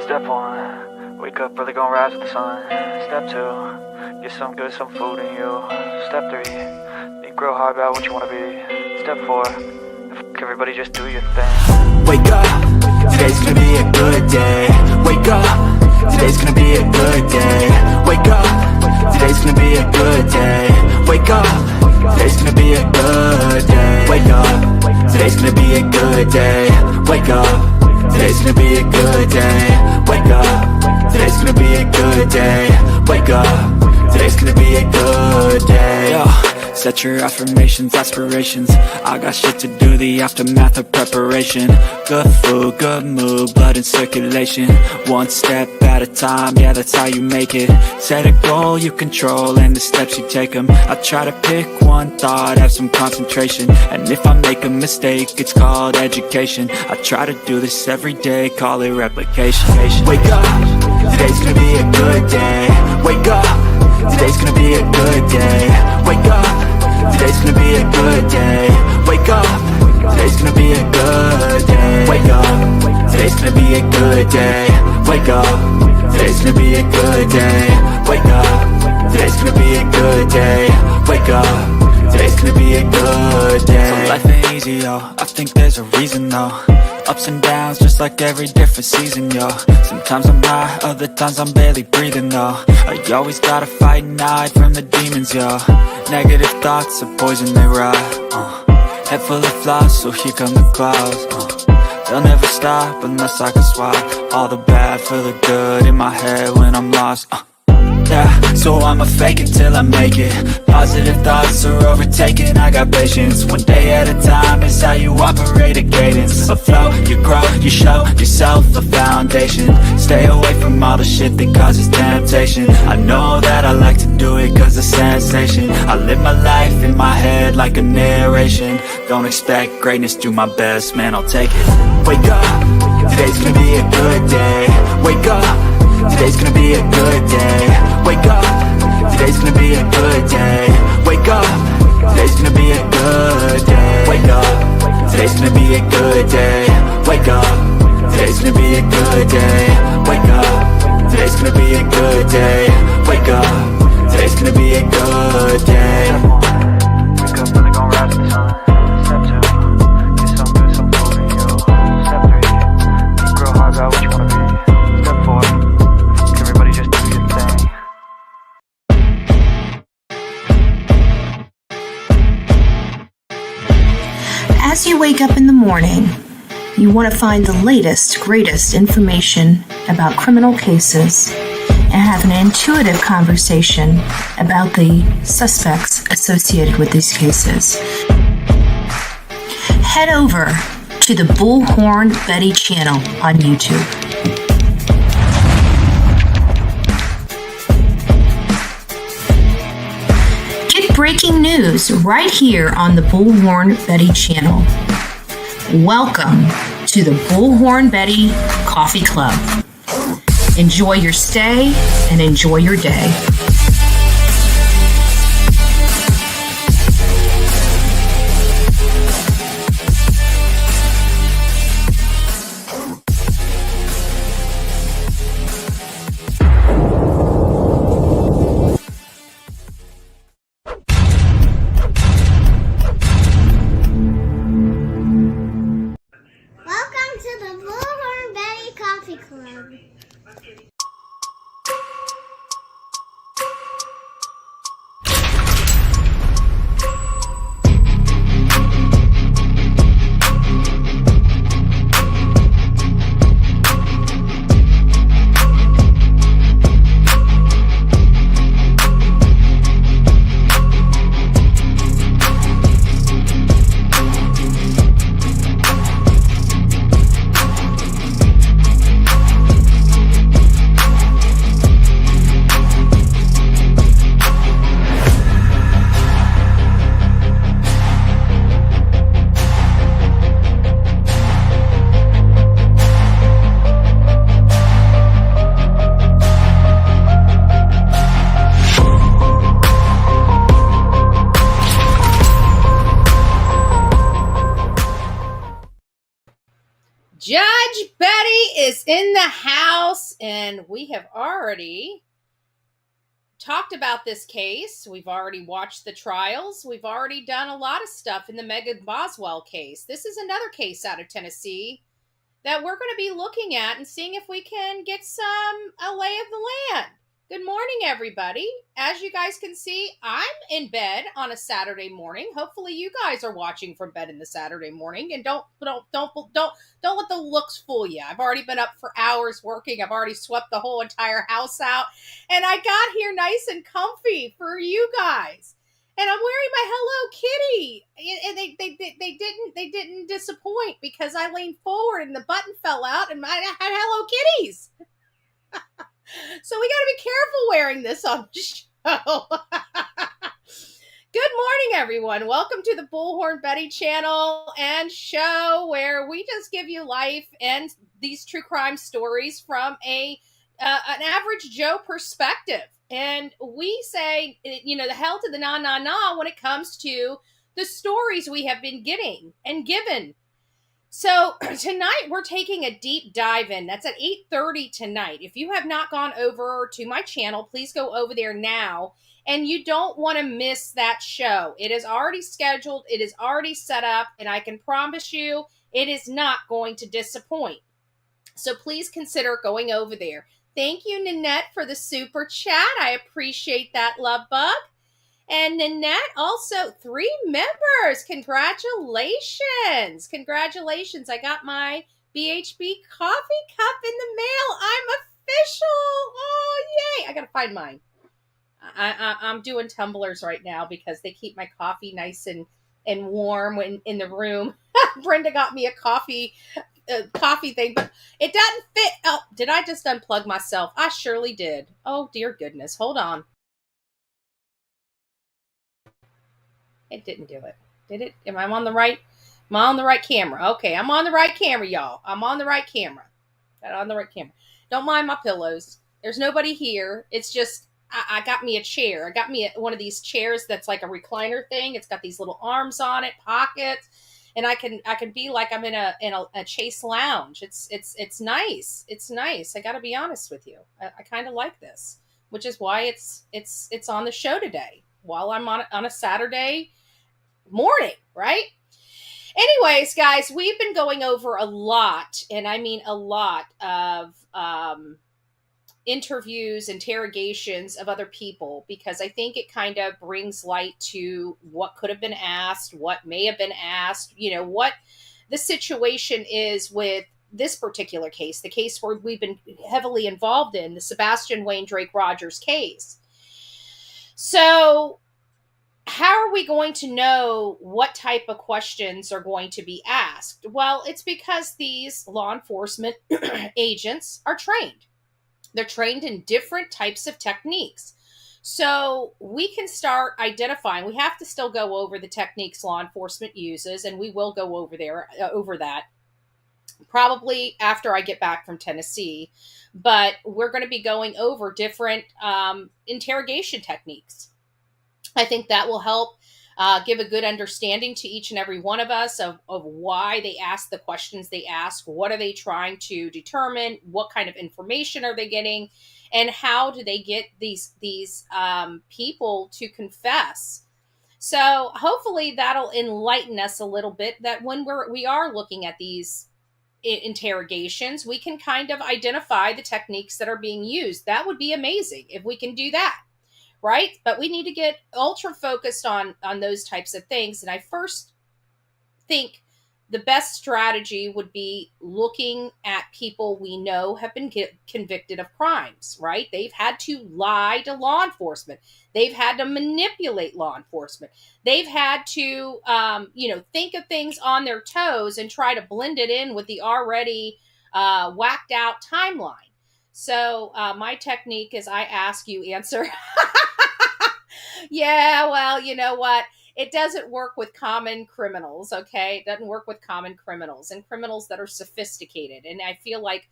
Step 1, wake up early, gonna rise with the sun. Step 2, get some good, some food in you. Step 3, think real hard about what you wanna be. Step 4, everybody just do your thing. Wake up, today's gonna be a good day. Wake up, today's gonna be a good day. Wake up, today's gonna be a good day. Wake up, today's gonna be a good day. Wake up, today's gonna be a good day. Wake up, today's gonna be a good day. Wake up, today's gonna be a good day. Wake up, today's gonna be a good day. Yo. Set your affirmations, aspirations. I got shit to do, the aftermath of preparation. Good food, good mood, blood in circulation. One step at a time, yeah, that's how you make it. Set a goal you control and the steps you take them. I try to pick one thought, have some concentration. And if I make a mistake, it's called education. I try to do this every day, call it replication. Wake up, today's gonna be a good day. Wake up, today's gonna be a good day. Wake up, today's gonna be a good day. Wake up, today's gonna be a good day. Wake up, today's gonna be a good day. Wake up, today's gonna be a good day. Wake up, today's gonna be a good day. Wake up, today's gonna be a good day. So life ain't easy, yo, I think there's a reason though. Ups and downs, just like every different season, yo. Sometimes I'm high, other times I'm barely breathing, though. I always gotta fight and hide from the demons, yo. Negative thoughts are poison, they rot. Head full of flies, so here come the clouds. They'll never stop unless I can swap all the bad for the good in my head when I'm lost. Yeah, so I'ma fake it till I make it. Positive thoughts are overtaken, I got patience. One day at a time is how you operate a cadence. A flow, you grow, you show yourself a foundation. Stay away from all the shit that causes temptation. I know that I like to do it cause it's sensation. I live my life in my head like a narration. Don't expect greatness, do my best, man, I'll take it. Wake up, today's gonna be a good day. Wake up, today's gonna be a good day. Wake up, today's gonna be a good day. Wake up, today's gonna be a good day. Wake up, today's gonna be a good day. Wake up, today's gonna be a good day. Wake up, today's gonna be a good day. Wake up, today's gonna be a good day. Wake up early, gonna rise with the sun. Step 2, get some good, some food in you. Step 3, think real hard about what you wanna be. Step 4, everybody just do your thing. As you wake up in the morning, you want to find the latest, greatest information about criminal cases and have an intuitive conversation about the suspects associated with these cases. Head over to the Bullhorn Betty channel on YouTube. Get breaking news right here on the Bullhorn Betty channel. Welcome to the Bullhorn Betty Coffee Club. Enjoy your stay and enjoy your day. Welcome to the Bullhorn Betty Coffee Club. in the house, and we have already talked about this case. We've already watched the trials. We've already done a lot of stuff in the Megan Boswell case. This is another case out of Tennessee that we're going to be looking at and seeing if we can get a lay of the land. Good morning, everybody. As you guys can see, I'm in bed on a Saturday morning. Hopefully, you guys are watching from bed in the Saturday morning, and don't let the looks fool you. I've already been up for hours working. I've already swept the whole entire house out, and I got here nice and comfy for you guys. And I'm wearing my Hello Kitty, and they didn't disappoint because I leaned forward and the button fell out, and I had Hello Kitties. So we got to be careful wearing this on the show. Good morning, everyone. Welcome to the Bullhorn Betty channel and show where we just give you life and these true crime stories from an average Joe perspective. And we say, the hell to the nah when it comes to the stories we have been getting and given. So tonight we're taking a deep dive in. That's at 8:30 tonight. If you have not gone over to my channel, please go over there now. And you don't want to miss that show. It is already scheduled. It is already set up. And I can promise you it is not going to disappoint. So please consider going over there. Thank you, Nanette, for the super chat. I appreciate that, love bug. And Nanette, also 3 members. Congratulations. Congratulations. I got my BHB coffee cup in the mail. I'm official. Oh, yay. I got to find mine. I'm doing tumblers right now because they keep my coffee nice and warm when in the room. Brenda got me a coffee thing, but it doesn't fit. Oh, did I just unplug myself? I surely did. Oh, dear goodness. Hold on. It didn't do it. Did it? Am I on the right camera? Okay, I'm on the right camera, y'all. I'm on the right camera. Got on the right camera. Don't mind my pillows. There's nobody here. It's just, I got me a chair. I got me one of these chairs that's like a recliner thing. It's got these little arms on it, pockets, and I can be like I'm in a Chase lounge. It's nice. It's nice. I got to be honest with you. I kind of like this, which is why it's on the show today while I'm on a Saturday morning, right? Anyways, guys, we've been going over a lot, and I mean a lot of interviews, interrogations of other people, because I think it kind of brings light to what could have been asked, what may have been asked, what the situation is with this particular case, the case where we've been heavily involved in, the Sebastian Rogers case. So how are we going to know what type of questions are going to be asked? Well, it's because these law enforcement agents are trained. They're trained in different types of techniques. So we can start identifying. We have to still go over the techniques law enforcement uses, and we will go over that probably after I get back from Tennessee. But we're going to be going over different interrogation techniques. I think that will help give a good understanding to each and every one of us of why they ask the questions they ask. What are they trying to determine? What kind of information are they getting? And how do they get these people to confess? So hopefully that'll enlighten us a little bit, that when we are looking at these interrogations, we can kind of identify the techniques that are being used. That would be amazing if we can do that, right? But we need to get ultra focused on those types of things. And I first think the best strategy would be looking at people we know have been convicted of crimes, right? They've had to lie to law enforcement. They've had to manipulate law enforcement. They've had to, think of things on their toes and try to blend it in with the already whacked out timeline. So my technique is I ask, you answer. Yeah, well, you know what? It doesn't work with common criminals, okay? It doesn't work with common criminals and criminals that are sophisticated. And I feel like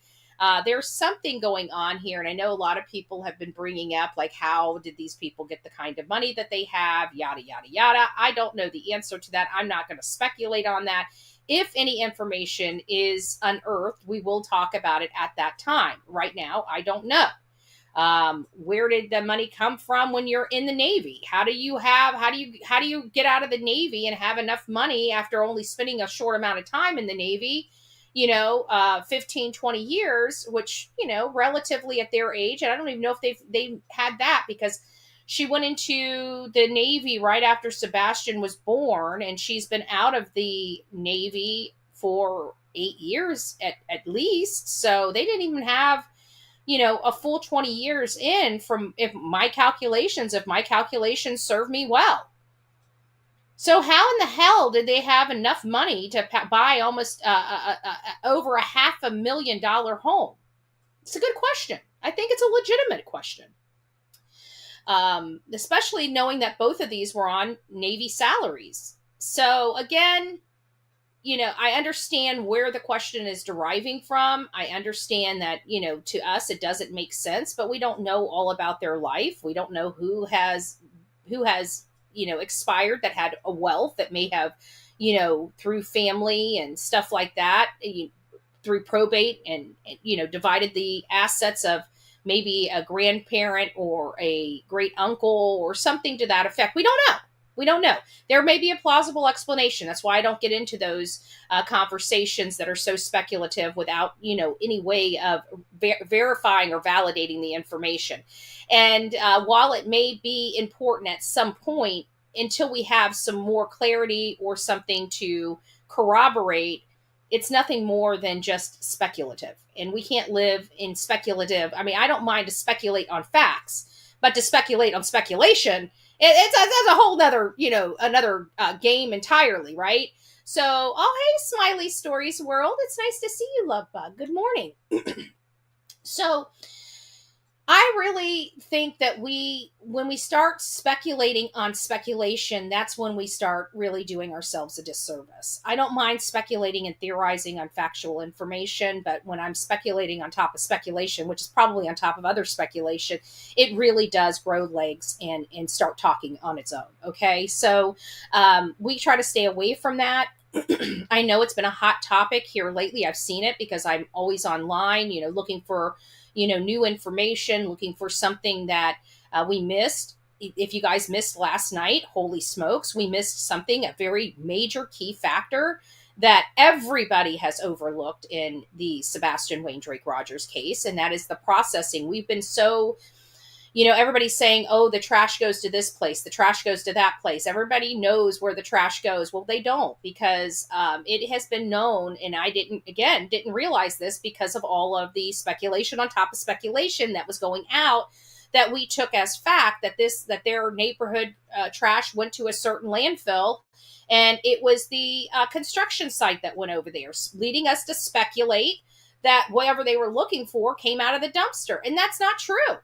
there's something going on here. And I know a lot of people have been bringing up, like, how did these people get the kind of money that they have? Yada, yada, yada. I don't know the answer to that. I'm not going to speculate on that. if any information is unearthed, we will talk about it at that time. Right now, I don't know. Where did the money come from when you're in the Navy? How do you get out of the Navy and have enough money after only spending a short amount of time in the Navy, 15, 20 years, which, relatively at their age, and I don't even know if they had that, because she went into the Navy right after Sebastian was born, and she's been out of the Navy for 8 years at least. So they didn't even have, a full 20 years in from, if my calculations serve me well. So how in the hell did they have enough money to buy almost over $500,000 home? It's a good question. I think it's a legitimate question. Especially knowing that both of these were on Navy salaries. So again, I understand where the question is deriving from. I understand that, to us, it doesn't make sense, but we don't know all about their life. We don't know who has, expired that had a wealth that may have, through family and stuff like that, through probate and, divided the assets of maybe a grandparent or a great uncle or something to that effect. We don't know. We don't know. There may be a plausible explanation. That's why I don't get into those conversations that are so speculative without, any way of verifying or validating the information. And while it may be important at some point, until we have some more clarity or something to corroborate, it's nothing more than just speculative. And we can't live in speculative. I mean, I don't mind to speculate on facts, but to speculate on speculation, that's a whole nother, another game entirely, right? So, hey, Smiley Stories World. It's nice to see you, Love Bug. Good morning. So, I really think that when we start speculating on speculation, that's when we start really doing ourselves a disservice. I don't mind speculating and theorizing on factual information, but when I'm speculating on top of speculation, which is probably on top of other speculation, it really does grow legs and start talking on its own. Okay. So, we try to stay away from that. I know it's been a hot topic here lately. I've seen it because I'm always online, looking for new information, looking for something that we missed. If you guys missed last night, holy smokes, we missed something, a very major key factor that everybody has overlooked in the Sebastian Wayne Drake Rogers case, and that is the processing. We've been so, everybody's saying, oh, the trash goes to this place, the trash goes to that place. Everybody knows where the trash goes. Well, they don't, because it has been known, and I didn't realize this because of all of the speculation on top of speculation that was going out, that we took as fact that their neighborhood trash went to a certain landfill, and it was the construction site that went over there, leading us to speculate that whatever they were looking for came out of the dumpster, and that's not true.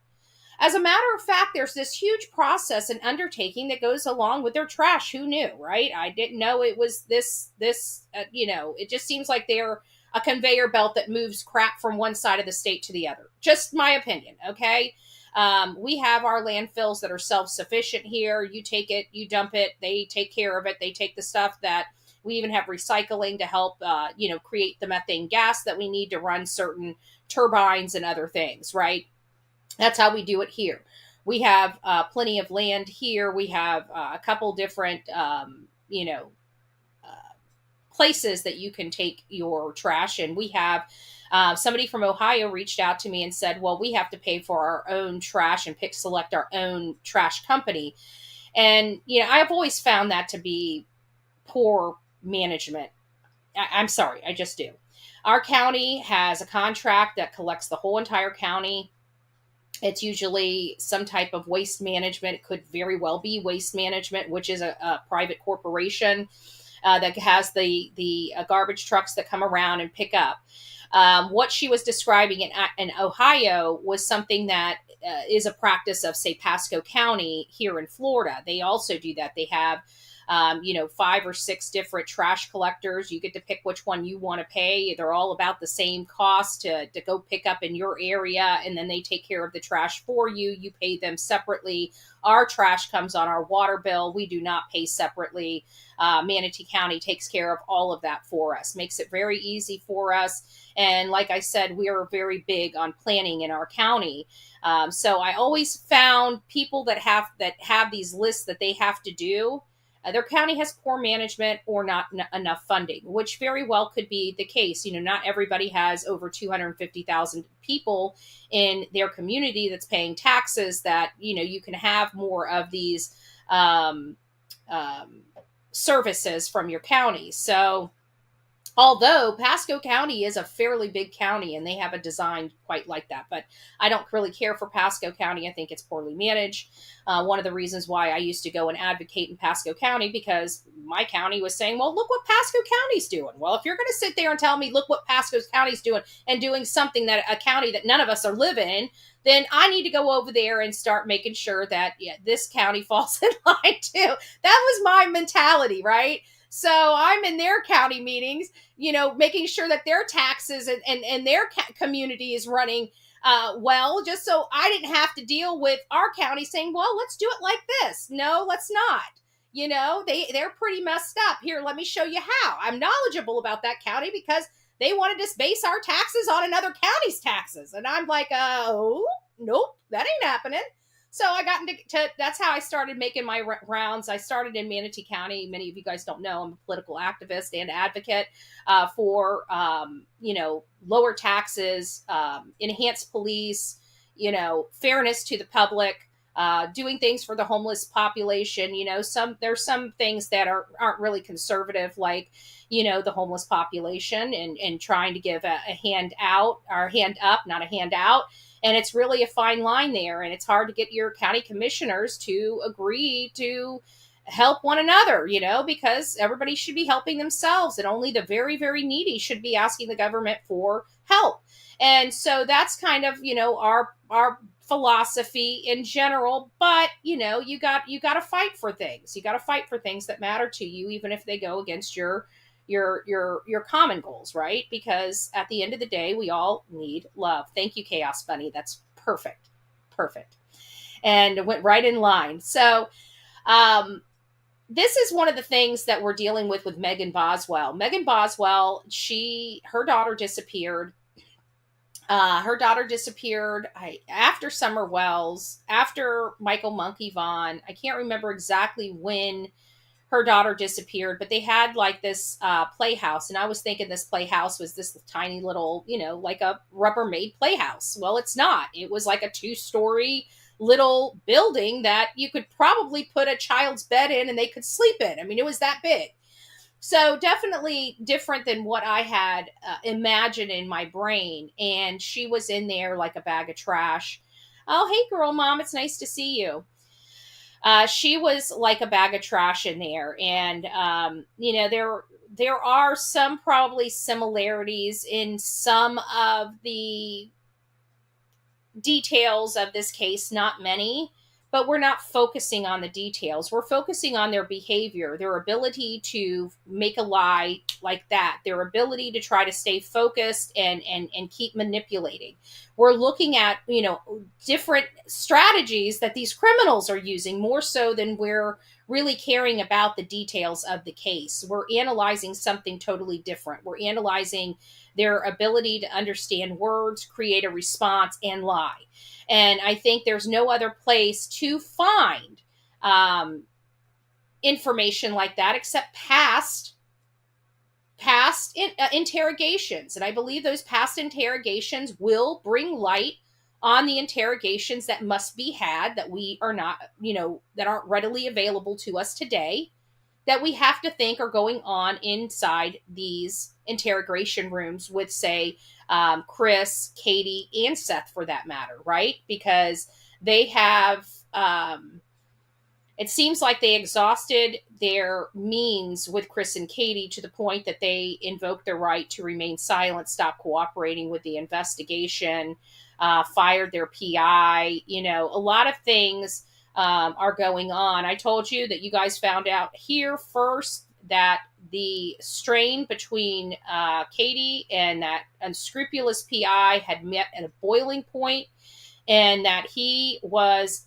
As a matter of fact, there's this huge process and undertaking that goes along with their trash. Who knew, right? I didn't know it was this, it just seems like they're a conveyor belt that moves crap from one side of the state to the other. Just my opinion, okay? We have our landfills that are self-sufficient here. You take it, you dump it, they take care of it. They take the stuff that we even have recycling to help, create the methane gas that we need to run certain turbines and other things, right? That's how we do it here. We have plenty of land here. We have a couple different, places that you can take your trash. And we have somebody from Ohio reached out to me and said, well, we have to pay for our own trash and select our own trash company. And, I've always found that to be poor management. I'm sorry, I just do. Our county has a contract that collects the whole entire county. It's usually some type of waste management. It could very well be waste management, which is a private corporation that has the garbage trucks that come around and pick up. What she was describing in Ohio was something that is a practice of, say, Pasco County here in Florida. They also do that. They have 5 or 6 different trash collectors. You get to pick which one you want to pay. They're all about the same cost to go pick up in your area, and then they take care of the trash for you. You pay them separately. Our trash comes on our water bill. We do not pay separately. Manatee County takes care of all of that for us, makes it very easy for us. And like I said, we are very big on planning in our county. So I always found people that have these lists that they have to do. Their county has poor management or not enough funding, which very well could be the case. Not everybody has over 250,000 people in their community that's paying taxes that, you can have more of these services from your county. So although Pasco County is a fairly big county and they have a design quite like that, but I don't really care for Pasco County. I think it's poorly managed. One of the reasons why I used to go and advocate in Pasco County, because my county was saying, well, look what Pasco County's doing. Well, if you're going to sit there and tell me, look what Pasco County's doing and doing something that a county that none of us are living in, then I need to go over there and start making sure that this county falls in line too. That was my mentality, right? So I'm in their county meetings, making sure that their taxes and their community is running well, just so I didn't have to deal with our county saying, well, let's do it like this. No, let's not. They're pretty messed up. Here, let me show you how. I'm knowledgeable about that county because they wanted to base our taxes on another county's taxes. And I'm like, oh, nope, that ain't happening. So I got into that's how I started making my rounds. I started in Manatee County. Many of you guys don't know, I'm a political activist and advocate for, lower taxes, enhanced police, fairness to the public, doing things for the homeless population. There's some things that aren't really conservative, like, the homeless population and trying to give a hand out or hand up, not a hand out. And it's really a fine line there. And it's hard to get your county commissioners to agree to help one another, because everybody should be helping themselves. And only the very, very needy should be asking the government for help. And so that's kind of, our philosophy in general. But, you got to fight for things. You got to fight for things that matter to you, even if they go against your common goals, right? Because at the end of the day, we all need love. Thank you, Chaos Bunny. That's perfect. And it went right in line. So, this is one of the things that we're dealing with Megan Boswell. Megan Boswell, her daughter disappeared. After Summer Wells, after Michael Monkey Vaughn. I can't remember exactly when her daughter disappeared, but they had like this playhouse. And I was thinking this playhouse was this tiny little, like a Rubbermaid playhouse. Well, it's not. It was like a 2-story little building that you could probably put a child's bed in and they could sleep in. I mean, it was that big. So definitely different than what I had imagined in my brain. And she was in there like a bag of trash. Oh, hey girl, Mom, it's nice to see you. She was like a bag of trash in there. And, there are some probably similarities in some of the details of this case, not many, but we're not focusing on the details. We're focusing on their behavior, their ability to make a lie like that, their ability to try to stay focused and keep manipulating. We're looking at, different strategies that these criminals are using more so than we're really caring about the details of the case. We're analyzing something totally different. We're analyzing their ability to understand words, create a response, and lie. And I think there's no other place to find information like that except past interrogations. And I believe those past interrogations will bring light on the interrogations that must be had, that we are not, that aren't readily available to us today, that we have to think are going on inside these interrogation rooms with, say, Chris, Katie, and Seth, for that matter, right? Because they have, it seems like they exhausted their means with Chris and Katie to the point that they invoked their right to remain silent, stop cooperating with the investigation, fired their PI, a lot of things are going on. I told you that you guys found out here first that the strain between Katie and that unscrupulous PI had met at a boiling point, and that he was,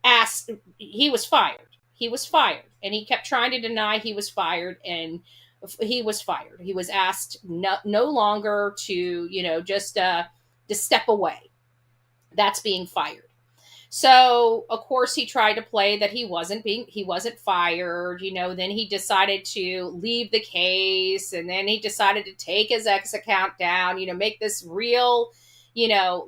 asked, he was fired. He was fired. And he kept trying to deny he was fired, and he was fired. He was asked no longer to, just to step away. That's being fired. So, of course, he tried to play that he wasn't fired, then he decided to leave the case, and then he decided to take his ex account down, make this real,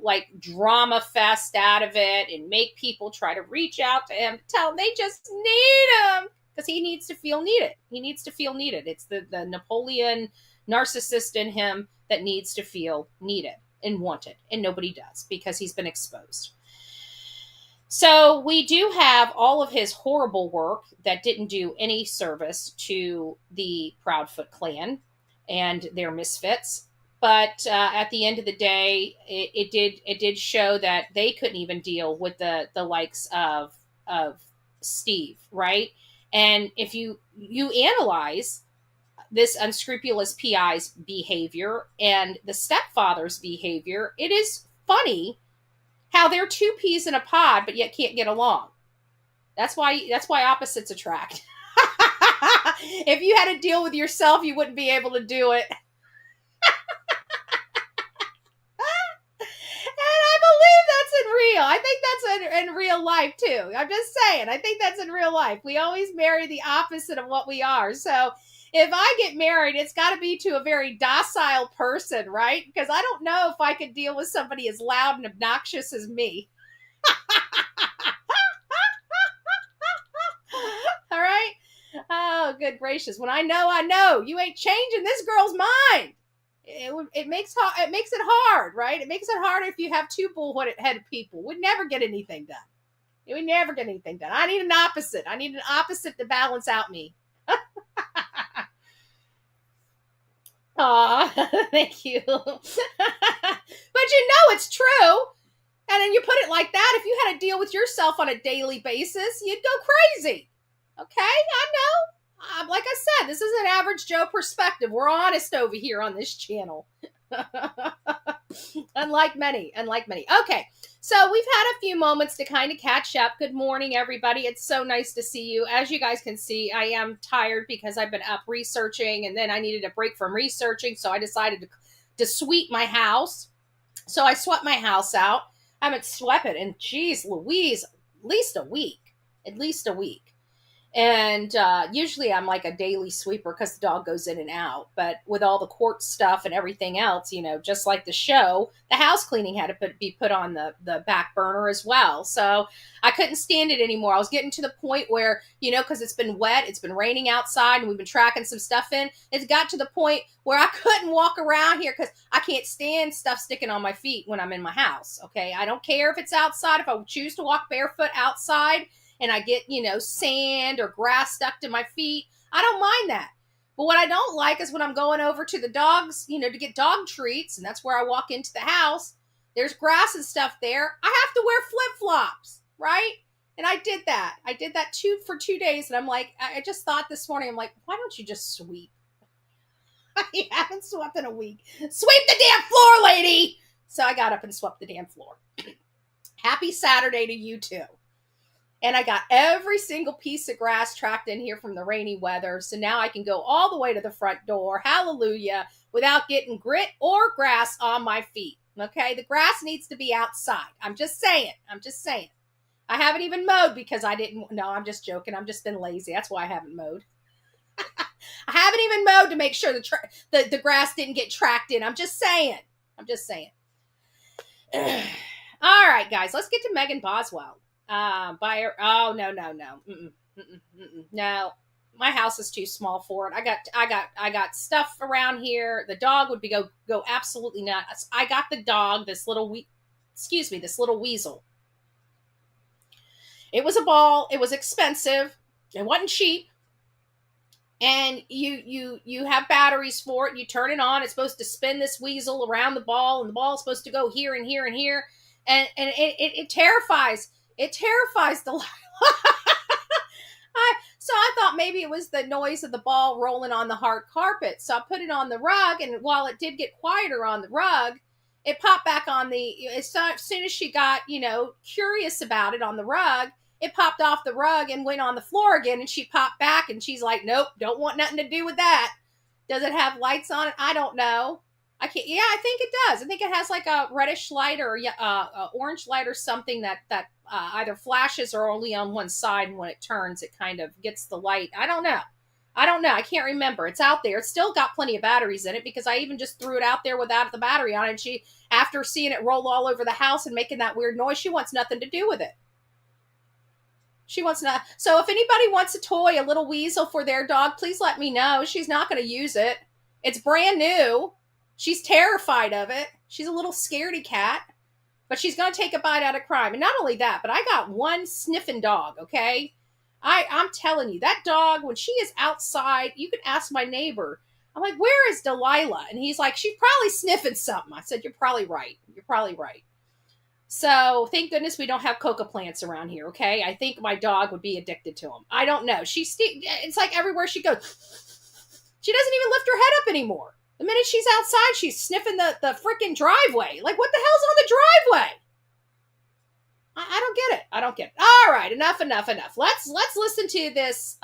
like drama fest out of it, and make people try to reach out to him, tell him they just need him, because he needs to feel needed. He needs to feel needed. It's the Napoleon narcissist in him that needs to feel needed and wanted, and nobody does, because he's been exposed. So we do have all of his horrible work that didn't do any service to the Proudfoot clan and their misfits. But at the end of the day, it did show that they couldn't even deal with the likes of Steve, right? And if you analyze this unscrupulous PI's behavior and the stepfather's behavior, it is funny how they're two peas in a pod, but yet can't get along. That's why opposites attract. If you had to deal with yourself, you wouldn't be able to do it. And I believe that's in real. I think that's in real life too. I'm just saying. I think that's in real life. We always marry the opposite of what we are. So if I get married, it's got to be to a very docile person, right? Because I don't know if I could deal with somebody as loud and obnoxious as me. All right? Oh, good gracious. When I know, you ain't changing this girl's mind. It makes it hard, right? It makes it harder if you have two bullheaded people. We'd never get anything done. We never get anything done. I need an opposite. I need an opposite to balance out me. Aw, thank you. But it's true. And then you put it like that, if you had to deal with yourself on a daily basis, you'd go crazy. Okay, I know. Like I said, this is an average Joe perspective. We're honest over here on this channel. Unlike many. Okay, so we've had a few moments to kind of catch up. Good morning, everybody. It's so nice to see you. As you guys can see, I am tired because I've been up researching, and then I needed a break from researching, so I decided to sweep my house. So I swept my house out. I haven't swept it in, geez Louise, at least a week. And usually I'm like a daily sweeper because the dog goes in and out. But with all the court stuff and everything else, just like the show, the house cleaning had to be put on the back burner as well. So I couldn't stand it anymore. I was getting to the point where, because it's been wet, it's been raining outside, and we've been tracking some stuff in. It got to the point where I couldn't walk around here because I can't stand stuff sticking on my feet when I'm in my house. Okay, I don't care if it's outside. If I choose to walk barefoot outside, and I get, sand or grass stuck to my feet, I don't mind that. But what I don't like is when I'm going over to the dogs, to get dog treats, and that's where I walk into the house, there's grass and stuff there. I have to wear flip-flops, right? And I did that. For 2 days, and I'm like, I just thought this morning, I'm like, why don't you just sweep? You haven't swept in a week. Sweep the damn floor, lady! So I got up and swept the damn floor. Happy Saturday to you, too. And I got every single piece of grass tracked in here from the rainy weather. So now I can go all the way to the front door. Hallelujah. Without getting grit or grass on my feet. Okay. The grass needs to be outside. I'm just saying. I haven't even mowed because no, I'm just joking. I've just been lazy. That's why I haven't mowed. I haven't even mowed to make sure the grass didn't get tracked in. I'm just saying. All right, guys, let's get to Megan Boswell. No. No, my house is too small for it. I got stuff around here. The dog would go absolutely nuts. I got the dog, this little weasel. It was a ball. It was expensive. It wasn't cheap. And you have batteries for it. You turn it on. It's supposed to spin this weasel around the ball, and the ball is supposed to go here and here and here. And it terrifies It terrifies the So I thought maybe it was the noise of the ball rolling on the hard carpet. So I put it on the rug, and while it did get quieter on the rug, it popped back on as soon as she got, curious about it on the rug, it popped off the rug and went on the floor again, and she popped back, and she's like, nope, don't want nothing to do with that. Does it have lights on it? I don't know. I can't. Yeah, I think it does. I think it has like a reddish light or orange light or something that either flashes or only on one side, and when it turns, it kind of gets the light. I don't know. I can't remember. It's out there. It's still got plenty of batteries in it because I even just threw it out there without the battery on it. And she, after seeing it roll all over the house and making that weird noise, she wants nothing to do with it. She wants not. So if anybody wants a toy, a little weasel for their dog, please let me know. She's not going to use it. It's brand new. She's terrified of it. She's a little scaredy cat, but she's going to take a bite out of crime. And not only that, but I got one sniffing dog, okay? I'm telling you, that dog, when she is outside, you can ask my neighbor. I'm like, where is Delilah? And he's like, she's probably sniffing something. I said, you're probably right. You're probably right. So thank goodness we don't have coca plants around here, okay? I think my dog would be addicted to them. I don't know. It's like everywhere she goes, she doesn't even lift her head up anymore. The minute she's outside, she's sniffing the freaking driveway. Like, what the hell's on the driveway? I don't get it. I don't get it. All right, enough. Let's listen to this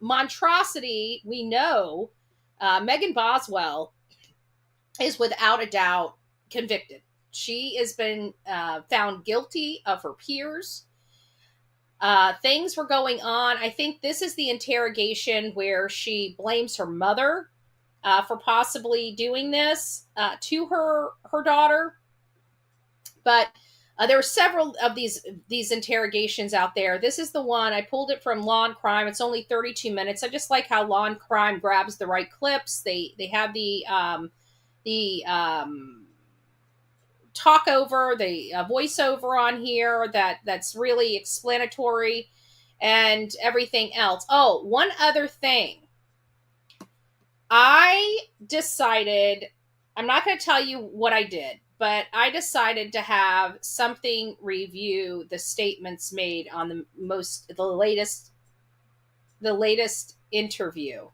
monstrosity. We know Megan Boswell is without a doubt convicted. She has been found guilty of her peers. Things were going on. I think this is the interrogation where she blames her mother for possibly doing this to her daughter. But there were several of these interrogations out there. This is the one. I pulled it from Law and Crime. It's only 32 minutes. I just like how Law and Crime grabs the right clips. They have the talk over, the voiceover on here that's really explanatory and everything else. Oh, one other thing. I decided, I'm not going to tell you what I did, but I decided to have something review the statements made on the latest interview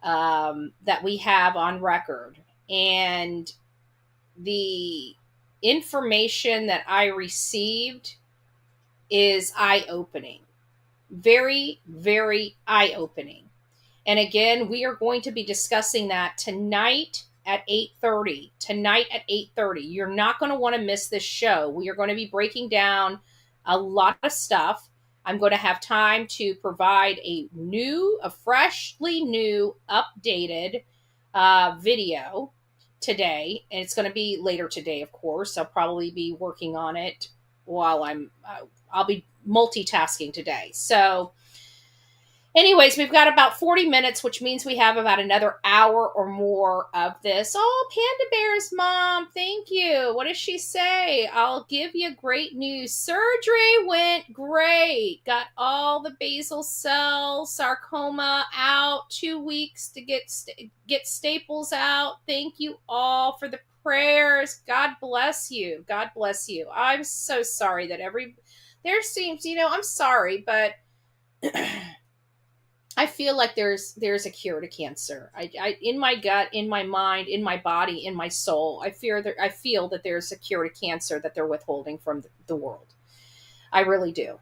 that we have on record. And the information that I received is eye-opening. Very, very eye-opening. And again, we are going to be discussing that tonight at 8:30. Tonight at 8:30. You're not going to want to miss this show. We are going to be breaking down a lot of stuff. I'm going to have time to provide a freshly new, updated video today. And it's going to be later today, of course. I'll probably be working on it while I'll be multitasking today. So anyways, we've got about 40 minutes, which means we have about another hour or more of this. Oh, Panda Bear's mom, thank you. What does she say? I'll give you great news. Surgery went great. Got all the basal cell sarcoma out. 2 weeks to get staples out. Thank you all for the prayers. God bless you. God bless you. I'm so sorry that there seems, I'm sorry, but I feel like there's a cure to cancer. I in my gut, in my mind, in my body, in my soul, I feel that there's a cure to cancer that they're withholding from the world. I really do.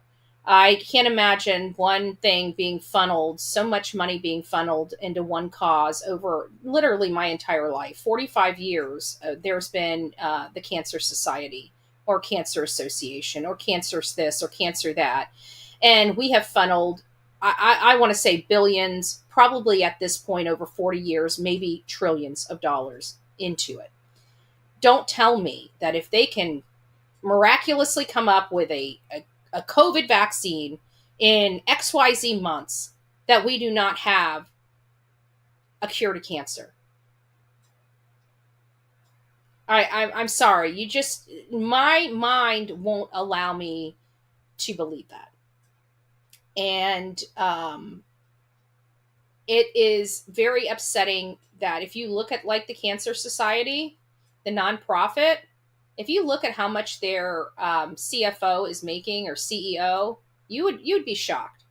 I can't imagine one thing being funneled, so much money being funneled into one cause over literally my entire life. 45 years, there's been the Cancer Society or Cancer Association or Cancer this or Cancer that. And we have funneled, I want to say billions, probably at this point over 40 years, maybe trillions of dollars into it. Don't tell me that if they can miraculously come up with a COVID vaccine in XYZ months, that we do not have a cure to cancer. I'm sorry. My mind won't allow me to believe that. And it is very upsetting that if you look at like the Cancer Society, the nonprofit, if you look at how much their CFO is making or CEO, you'd be shocked.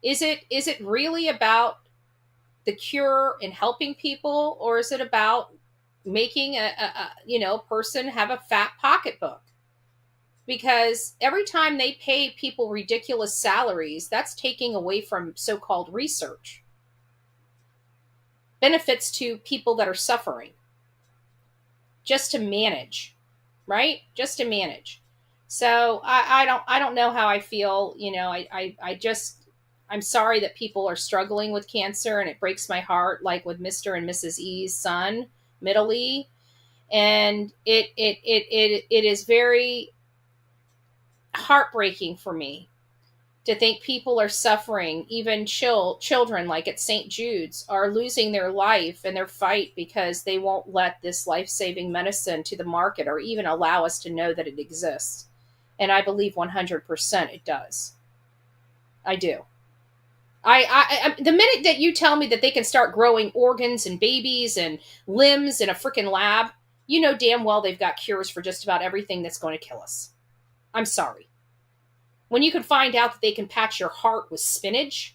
Is it really about the cure and helping people, or is it about making a person have a fat pocketbook? Because every time they pay people ridiculous salaries, that's taking away from so-called research, benefits to people that are suffering, just to manage, right? Just to manage. So I don't know how I feel. I'm sorry that people are struggling with cancer, and it breaks my heart, like with Mr. and Mrs. E's son, Middle E. And it is very heartbreaking for me to think people are suffering. Even children, like at St. Jude's, are losing their life in their fight because they won't let this life-saving medicine to the market or even allow us to know that it exists. And I believe 100% it does. I do. I the minute that you tell me that they can start growing organs and babies and limbs in a freaking lab, you know damn well they've got cures for just about everything that's going to kill us. I'm sorry. When you can find out that they can patch your heart with spinach,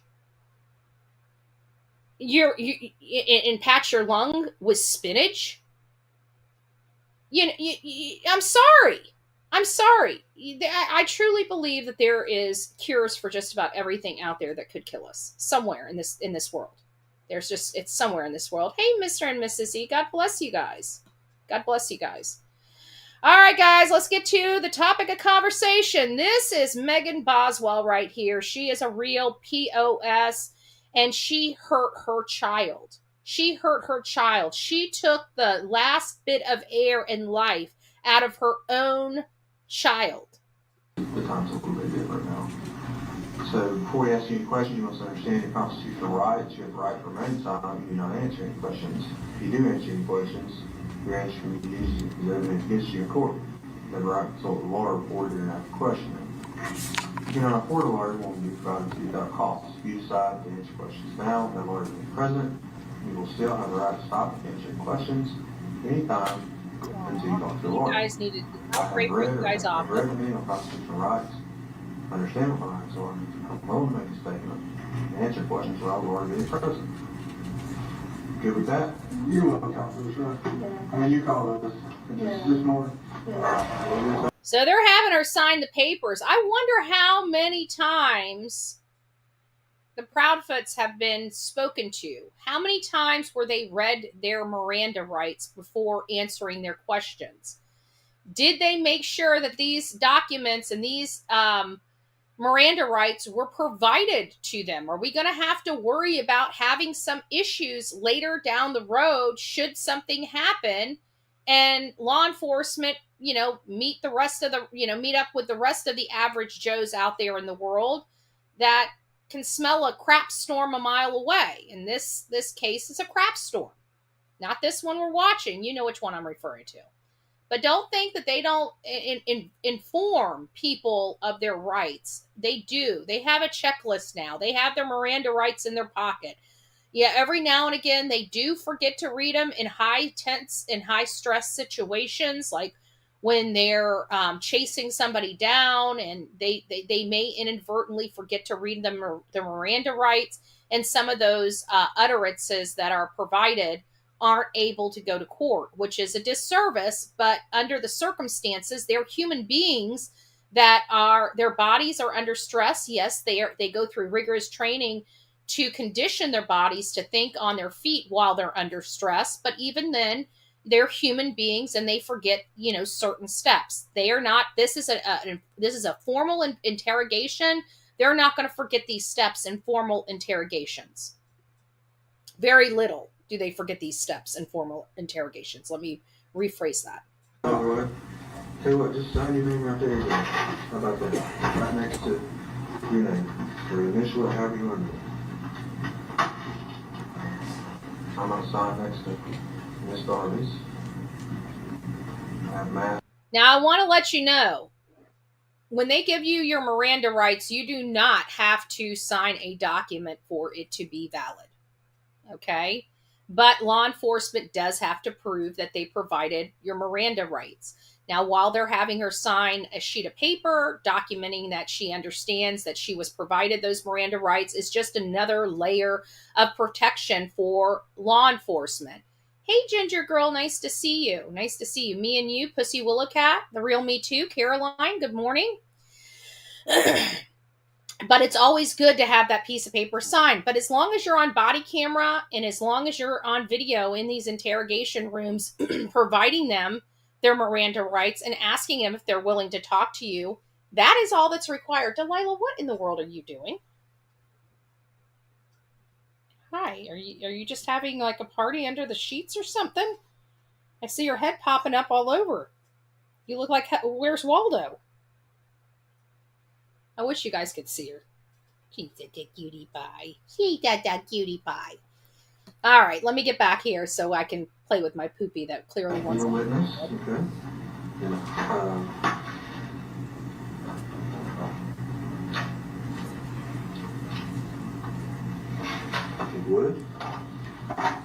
and patch your lung with spinach, I'm sorry. I'm sorry. I truly believe that there is cures for just about everything out there that could kill us somewhere in this world. It's somewhere in this world. Hey, Mr. and Mrs. E, God bless you guys. God bless you guys. All right, guys, let's get to the topic of conversation. This is Megan Boswell right here. She is a real POS, and she hurt her child. She hurt her child. She took the last bit of air in life out of her own child. The time's a little bit different now. So before we ask you any questions, you must understand your constitutional rights. You have the right to remain silent. You do not answer any questions. If you do answer any questions, your answer will be used as evidence against you in court. You have the right to consult a lawyer before you ask questioning. If you're not a court lawyer, will be provided to you without cost. If you decide to answer questions now, and the lawyer being present, you will still have the right to stop answering questions anytime until you talk to a lawyer. You guys needed to break you guys off. I've read the on constitutional rights. Understand what my rights are. I'm willing to make a statement and answer questions without the lawyer being present. Good with that? You want to call this, right? I mean, you called us this morning. So they're having her sign the papers. I wonder how many times the Proudfoots have been spoken to. How many times were they read their Miranda rights before answering their questions? Did they make sure that these documents and these Miranda rights were provided to them? Are we going to have to worry about having some issues later down the road should something happen and law enforcement, meet the rest of the, meet up with the rest of the average Joes out there in the world that can smell a crap storm a mile away? In this case, it's a crap storm. Not this one we're watching. You know which one I'm referring to. But don't think that they don't inform people of their rights. They do. They have a checklist now. They have their Miranda rights in their pocket. Yeah, every now and again, they do forget to read them in high tense and high stress situations, like when they're chasing somebody down, and they may inadvertently forget to read them the Miranda rights, and some of those utterances that are provided aren't able to go to court, which is a disservice. But under the circumstances, they're human beings that their bodies are under stress. Yes, they go through rigorous training to condition their bodies to think on their feet while they're under stress. But even then, they're human beings, and they forget, certain steps. They are not. This is a formal interrogation. They're not going to forget these steps in formal interrogations. Very little do they forget these steps in formal interrogations. Let me rephrase that. All right. Tell you what, just sign your name right there. How about that? Right next to your name. Or initial it, however you want to do it. I'm going to sign next to Miss Darby's. I have Matt. Now, I want to let you know, when they give you your Miranda rights, you do not have to sign a document for it to be valid. Okay? But law enforcement does have to prove that they provided your Miranda rights. Now, while they're having her sign a sheet of paper documenting that she understands that she was provided those Miranda rights, is just another layer of protection for law enforcement. Hey, Ginger Girl, nice to see you. Nice to see you. Me and you, Pussy Willow Cat, the real me too. Caroline, good morning. But it's always good to have that piece of paper signed. But as long as you're on body camera and as long as you're on video in these interrogation rooms, providing them their Miranda rights and asking them if they're willing to talk to you, that is all that's required. Delilah, what in the world are you doing? Hi, are you just having like a party under the sheets or something? I see your head popping up all over. You look like, where's Waldo? I wish you guys could see her. She's a cutie pie. She's a cutie pie. All right, let me get back here so I can play with my poopy that clearly wants to. You're a witness, okay. It would. I'm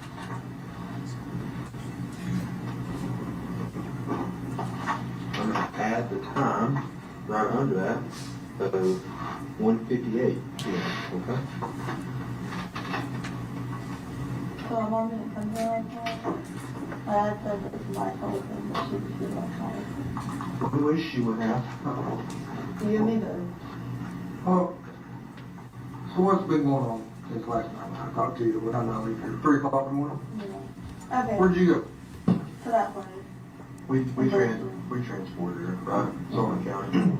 gonna add the time right under that, so 1:58 p.m. Okay. So I'm on it from there. I said that it's my fault and that she was good last night. Who wish she would have? You and me both. Oh, so what's been going on since last night when I talked to you? What I know, at 3 o'clock in the morning? Yeah. Okay. Where'd you go? To that place. We transported her, right? Sumner County.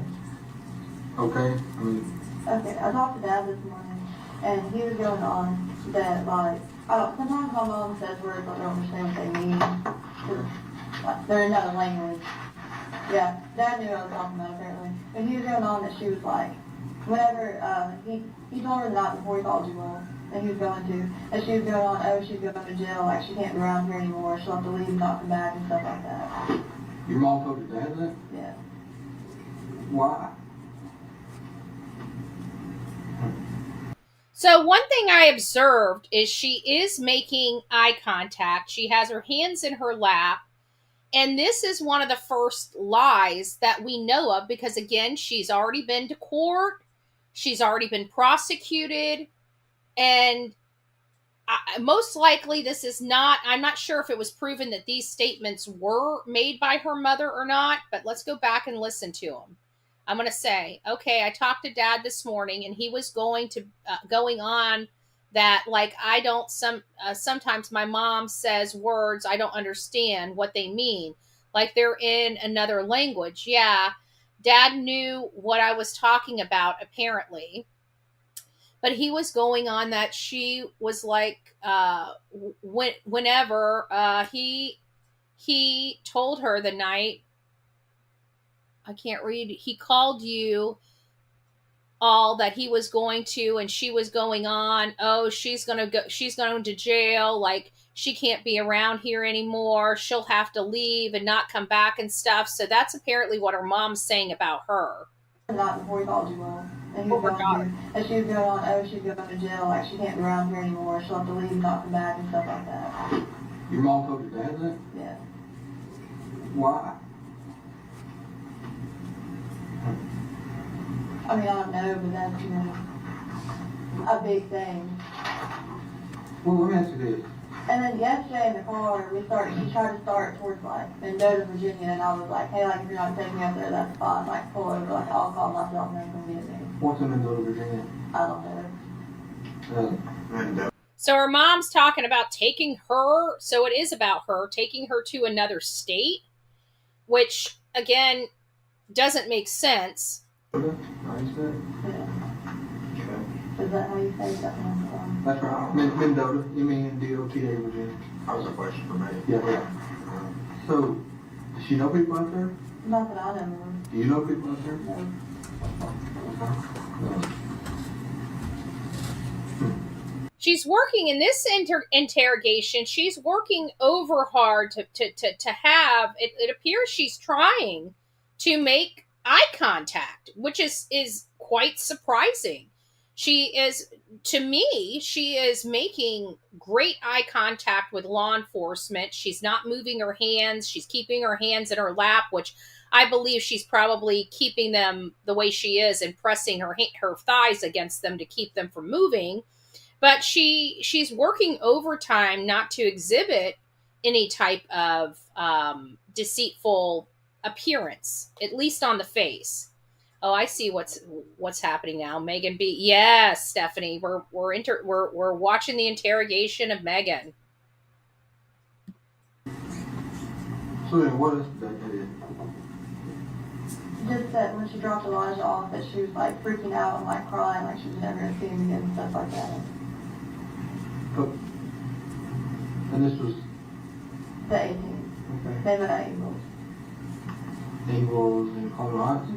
Okay, I mean, Okay, I talked to Dad this morning, and he was going on that, like, sometimes my mom says words I don't understand what they mean. 'Cause, like, they're in another language. Yeah, Dad knew what I was talking about, apparently. But he was going on that she was like, whenever, he told her the night before he called you all, and he was going to, and she was going on, oh, she's going to jail, like, she can't be around here anymore, she'll have to leave and not come back and stuff like that. your mom told your dad that? Yeah. Why? So one thing I observed is she is making eye contact. She has her hands in her lap. And this is one of the first lies that we know of because, again, she's already been to court. She's already been prosecuted. And most likely this is not, I'm not sure if it was proven that these statements were made by her mother or not, but let's go back and listen to them. I'm going to say, okay, I talked to Dad this morning and he was going on that, like, I don't, sometimes my mom says words, I don't understand what they mean. Like they're in another language. Yeah. Dad knew what I was talking about, apparently, but he was going on that she was like, whenever, he told her the night, I can't read. He called you all that he was going to, and she was going on, oh, she's going to jail. Like she can't be around here anymore. She'll have to leave and not come back and stuff. So that's apparently what her mom's saying about her. Not before he called you all. And he was going to, and she was going on, oh, she's going to jail. Like she can't be around here anymore. She'll have to leave and not come back and stuff like that. Your mom told your dad that? Yeah. Why? I mean, I don't know, but that's, a big thing. Well, let me ask you this. And then yesterday in the car, he tried to start towards, like, Mendota, Virginia, and I was like, hey, like, if you're not taking me up there, that's fine. Like, pull over, like, I'll call myself and then come get me. What's in Mendota, Virginia? I don't know. And So her mom's talking about taking her, so it is about her, taking her to another state, which, again, doesn't make sense. Yeah. Is that how you say that? That's right. Mendota, you mean D-O-T-A, Virginia? that was a question for me. Yeah. So, does she know people out there? Not that I know of. Do you know people out there? No. She's working in this interrogation. She's working over hard to have, it appears she's trying to make eye contact, which is quite surprising. She is, to me, she is making great eye contact with law enforcement. She's not moving her hands. She's keeping her hands in her lap, which I believe she's probably keeping them the way she is and pressing her thighs against them to keep them from moving. But she's working overtime not to exhibit any type of deceitful appearance, at least on the face. Oh, I see what's happening now. Megan B. Yes, Stephanie, we're watching the interrogation of Megan. So then what is that? Just that when she dropped Elijah off, that she was like freaking out and like crying, like she was never gonna see him again and stuff like that. But, and this was The 18th. okay. They met at Eagles. Eagles in Colorado.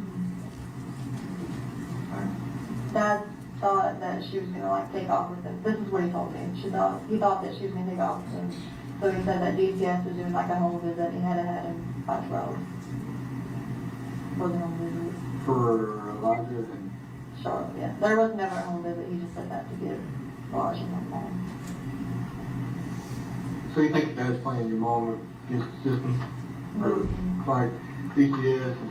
Dad thought that she was gonna like take off with him. This is what he told me. He thought that she was gonna take off with him. So he said that DCS was doing like a home visit. He had him by 12 for the home visit. For Elijah and Charlotte, yeah. There was never a home visit. He just said that to give Elijah one home. so you think Dad's playing your mom against the system? Or like DCS and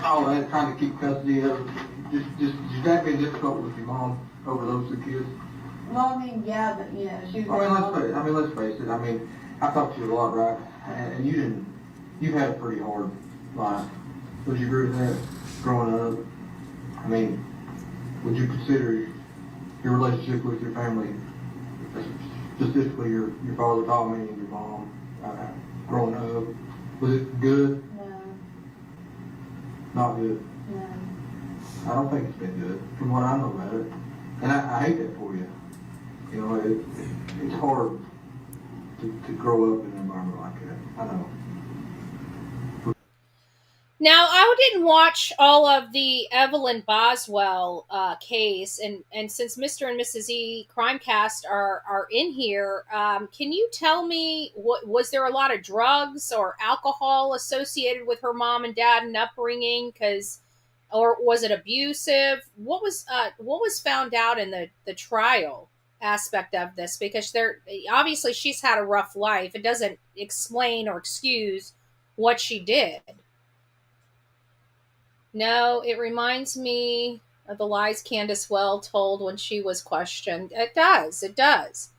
all that, trying to keep custody of it? Just that been difficult with your mom over those two kids? Well, I mean, yeah, but you know, she was. Let's face it. I mean, I talked to you a lot, right? And you had a pretty hard life. Would you agree with that? Growing up, I mean, would you consider your relationship with your family, specifically your father, Tommy, and your mom, growing up, was it good? No. Not good. No. I don't think it's been good, from what I know about it. And I hate that for you. You know, it's hard to grow up in an environment like that. I know. Now, I didn't watch all of the Evelyn Boswell case, and since Mr. and Mrs. E Crimecast are in here, can you tell me, was there a lot of drugs or alcohol associated with her mom and dad and upbringing? Or was it abusive? What was found out in the trial aspect of this? Because obviously she's had a rough life. It doesn't explain or excuse what she did. No, it reminds me of the lies Candace Well told when she was questioned. It does.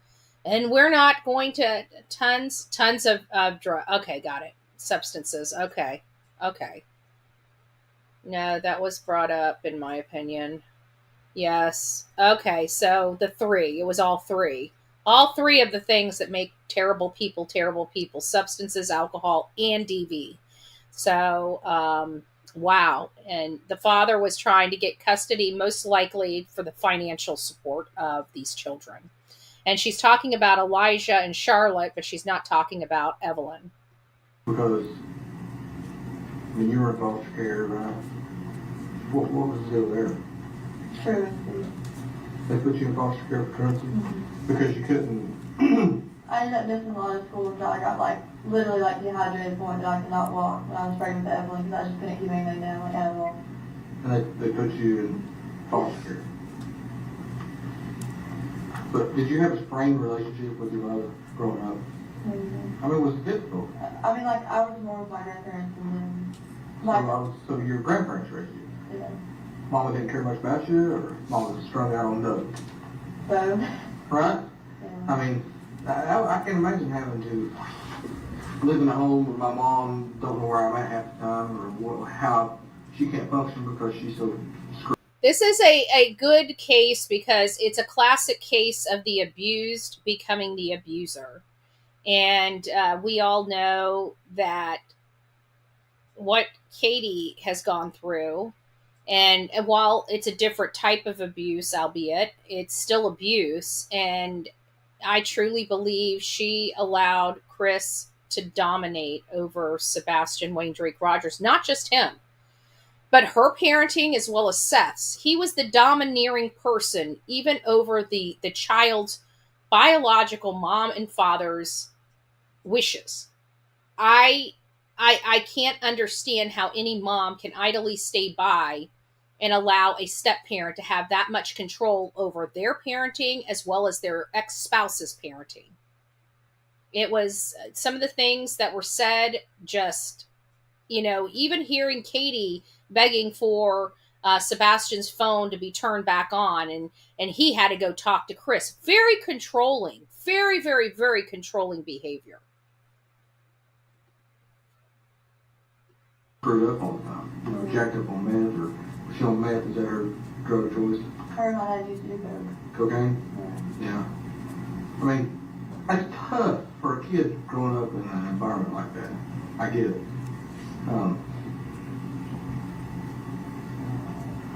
And we're not going to tons of drug. Okay, got it. Substances. Okay. No, that was brought up in my opinion. Yes. Okay, so it was all three. All three of the things that make terrible people. Substances, alcohol, and DV. So, wow. And the father was trying to get custody, most likely for the financial support of these children. And she's talking about Elijah and Charlotte, but she's not talking about Evelyn. Because when you were in foster care, right? What was the deal there? Truancy. They put you in foster care for truancy? Mm-hmm. Because you couldn't... I ended up missing a lot of school until I got literally dehydrated to the point that I could not walk when I was pregnant with Evelyn because I just couldn't keep anything down at all. And they put you in foster care. But did you have a strained relationship with your mother growing up? Mm-hmm. I mean, was it difficult? I mean, I was more with my grandparents and then So your grandparents raised you? Yeah. Mama didn't care much about you, or Mama was strung out on drugs? So. Right? Yeah. I mean, I can imagine having to live in a home where my mom don't know where I'm at half the time, or how she can't function because she's so screwed. This is a good case because it's a classic case of the abused becoming the abuser. And we all know that what Katie has gone through, and while it's a different type of abuse, albeit, it's still abuse. And I truly believe she allowed Chris to dominate over Sebastian Rogers, not just him, but her parenting as well as Seth's. He was the domineering person, even over the child's biological mom and father's wishes. I can't understand how any mom can idly stay by and allow a step parent to have that much control over their parenting as well as their ex-spouse's parenting. It was some of the things that were said, just, even hearing Katie begging for Sebastian's phone to be turned back on, and he had to go talk to Chris. Very controlling, very, very, very controlling behavior. Screwed up all the time, jacked up on meth, or she on meth, is that her drug of choice? Her and my dad used to do coke. Cocaine? Yeah. I mean, that's tough for a kid growing up in an environment like that. I get it.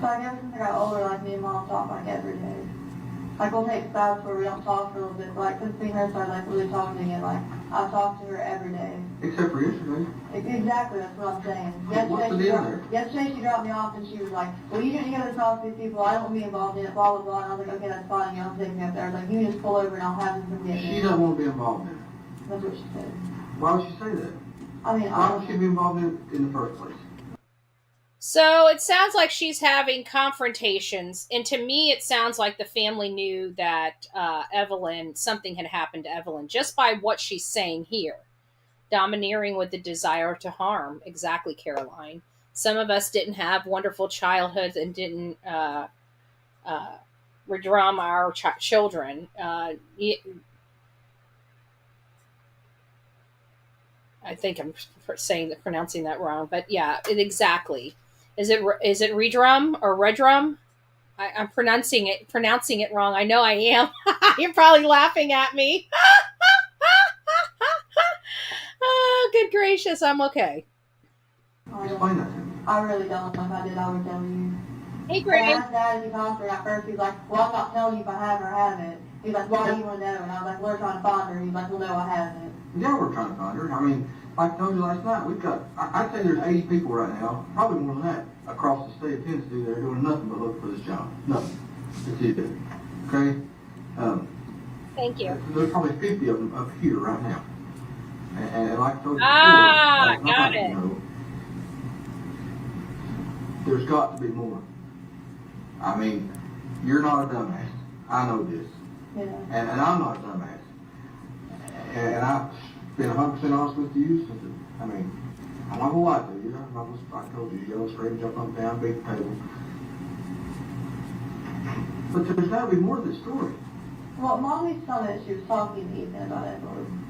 So I guess since I got older, like me and Mom talk like every day. Like we'll take spouts where we don't talk for a little bit, but like since me and her started like really talking again, like I talk to her every day. Except for yesterday. Exactly, that's what I'm saying. What's the deal there? Yesterday she dropped me off and she was like, well, you didn't go to talk to these people, I don't want to be involved in it, blah, blah, blah. And I was like, okay, that's fine, I'm taking me up there. I was like, you just pull over and I'll have them come get me. She doesn't want to be involved in it. That's what she said. Why would she say that? I mean, why would she be involved in it in the first place? So it sounds like she's having confrontations, and to me it sounds like the family knew that something had happened to Evelyn, just by what she's saying here. Domineering with the desire to harm. Exactly, Caroline. Some of us didn't have wonderful childhoods and didn't redrum our children. I think I'm pronouncing that wrong, but yeah, exactly. Is it redrum or redrum? I'm pronouncing it wrong. I know I am. You're probably laughing at me. Oh, good gracious, I'm okay. Explain that to me. I really don't. If I did, I would tell you. Hey, Greg. I asked Dad if he talked to her at first. He's like, well, I'm not telling you if I have or haven't. He's like, why do you want to know? And I was like, we're trying to find her. He's like, well, no, I haven't. Yeah, we're trying to find her. I mean, like I told you last night, we've got, I'd say there's 80 people right now, probably more than that, across the state of Tennessee that are doing nothing but look for this job. Nothing. That's it. Okay? Thank you. There's probably 50 of them up here right now. And like I told you before, got it. There's got to be more. I mean, you're not a dumbass. I know this. Yeah. And I'm not a dumbass. And I've been 100% honest with you since, I'm not gonna lie to you. I told you, yell, scream, jump up and down, beat the table. But there's got to be more to this story. Well, Mom used to tell me that she was talking to Ethan about Evelyn.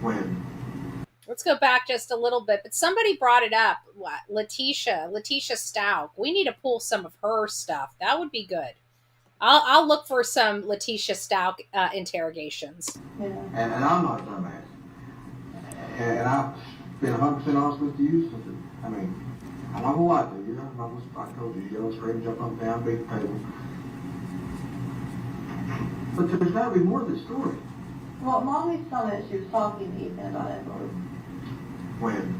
When? Let's go back just a little bit, but somebody brought it up. Letitia Stout. We need to pull some of her stuff. That would be good. I'll look for some Letitia Stout interrogations. Yeah. And I'm not a dumbass. And I've been 100% honest with you since, I'm not gonna lie to you. I told you, yell, scream, jump up and down, beat the table. But there's got to be more to this story. Well, Mom used to tell me that she was talking to Ethan about Evelyn. When?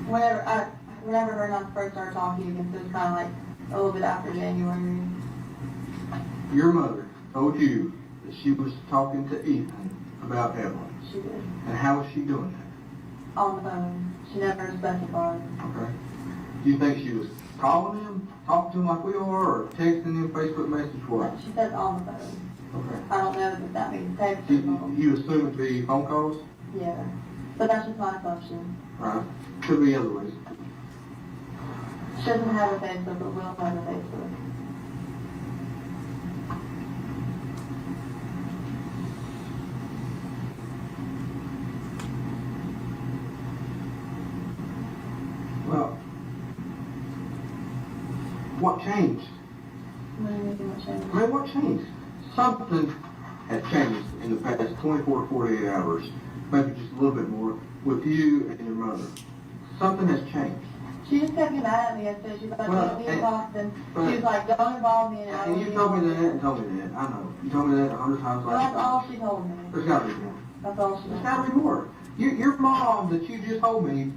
Whenever her and I first started talking again, so it was kind of like a little bit after January. Your mother told you that she was talking to Ethan about Evelyn. She did. And how was she doing that? On the phone. She never specified. Okay. Do you think she was calling him, talking to him like we are, or texting him, Facebook message, what? She said on the phone. Okay. I don't know if that means text or phone. You assume it to be phone calls? Yeah. But that's just my assumption. Right. Could be other ways. She doesn't have a Facebook, but will have a Facebook. Well, what changed? What do you mean what changed? What changed? Something had changed in the past 24 to 48 hours, maybe just a little bit more, with you and your mother. Something has changed. She just kept getting mad at me yesterday. She was like, Well, don't be involved. And she was like, don't involve me in it. I And don't you be told me involved in that it. and told me that. I know. You told me that 100 times Well, last that's all she told me. There's got to be more. That's all she There's told got me. to be more. Your mom that you just told me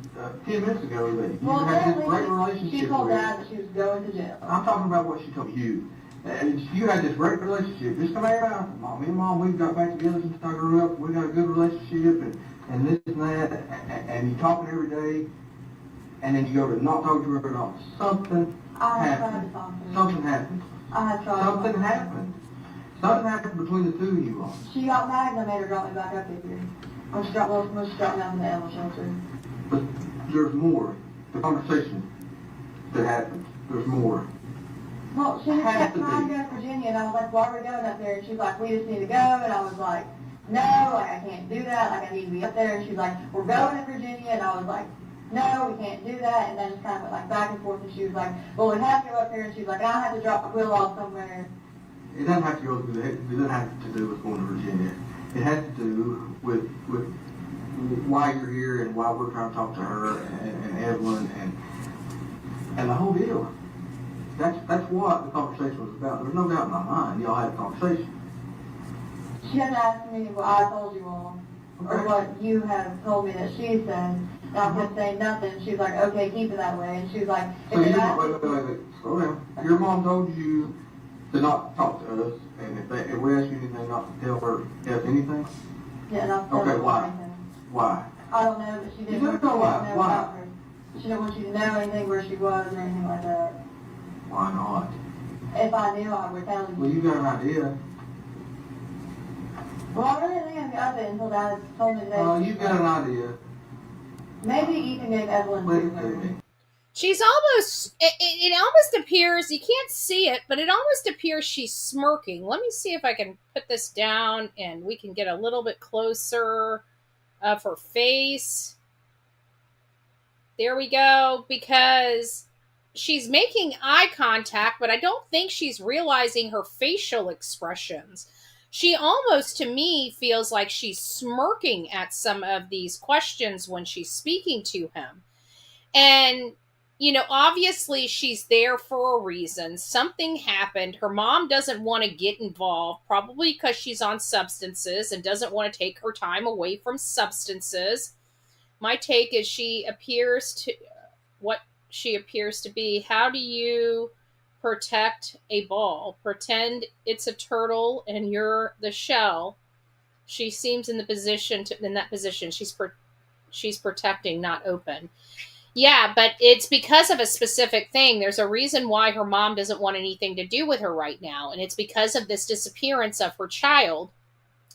10 minutes ago that you Well, had this great apparently, relationship she told with. Dad that she was going to jail. I'm talking about what she told you. And you had this great relationship. Just come out. Me and Mom, we got back together since I grew up. We got a good relationship and this and that. And you talking every day. and then you go to not talk to her at all. Something I had tried to happened. talk to her. Something happened. I had tried. Something happened. Something happened between the two of you all. She got mad and I made her drop me back up here. When she dropped me down in the animal shelter. But there's more. The conversation that happened. There's more. Well, she just Had kept to trying be. to go to Virginia, and I was like, why are we going up there? And she was like, we just need to go. And I was like, no, like, I can't do that. Like, I need to be up there. And she's like, we're going to Virginia. And I was like, no, we can't do that. And then just kind of went like back and forth. And she was like, well, we have to go up there. And she was like, I have to drop Will off somewhere. It doesn't have to go through it doesn't have to do with going to Virginia. It has to do with why you're here and why we're trying to talk to her and Evelyn and the whole deal. That's what the conversation was about. There's no doubt in my mind. Y'all had a conversation. She had asked me what I told you all, or what you have told me that she said. And I kept saying nothing. She was like, okay, keep it that way. And she was like, So wait, slow down. Your mom told you to not talk to us, and if we ask you anything, not to tell her else anything? yeah, and I said Okay, why? anything. Why? I don't know, but she didn't You want don't you know to why. know Why? about her. She didn't want you to know anything where she was or anything like that. Why not? If I knew, I would tell you. Well, you got an idea. Well, I really didn't think of it until Dad told me today. You got an idea. Maybe Ethan gave Evelyn Listen to to her. me. She's almost, it almost appears, you can't see it, but it almost appears she's smirking. Let me see if I can put this down and we can get a little bit closer of her face. There we go, because she's making eye contact, but I don't think she's realizing her facial expressions. She almost, to me, feels like she's smirking at some of these questions when she's speaking to him. And, you know, obviously she's there for a reason. Something happened. Her mom doesn't want to get involved, probably because she's on substances and doesn't want to take her time away from substances. My take is she appears to be, how do you protect a ball? Pretend it's a turtle and you're the shell. She seems in that position. She's protecting, not open. Yeah, but it's because of a specific thing. There's a reason why her mom doesn't want anything to do with her right now. And it's because of this disappearance of her child.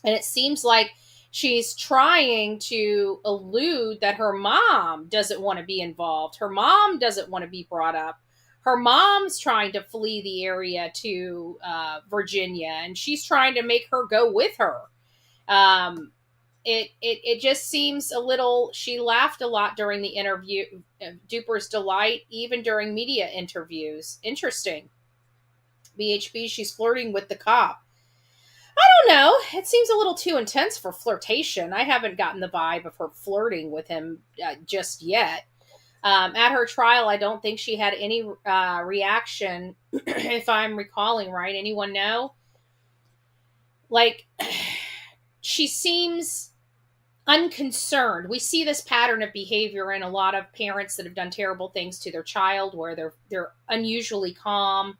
And it seems like she's trying to allude that her mom doesn't want to be involved. Her mom doesn't want to be brought up. Her mom's trying to flee the area to Virginia, and she's trying to make her go with her. It just seems a little, she laughed a lot during the interview, Duper's Delight, even during media interviews. Interesting. BHB, she's flirting with the cop. I don't know. It seems a little too intense for flirtation. I haven't gotten the vibe of her flirting with him just yet. At her trial, I don't think she had any reaction, if I'm recalling right. Anyone know? Like, she seems unconcerned. We see this pattern of behavior in a lot of parents that have done terrible things to their child, where they're unusually calm.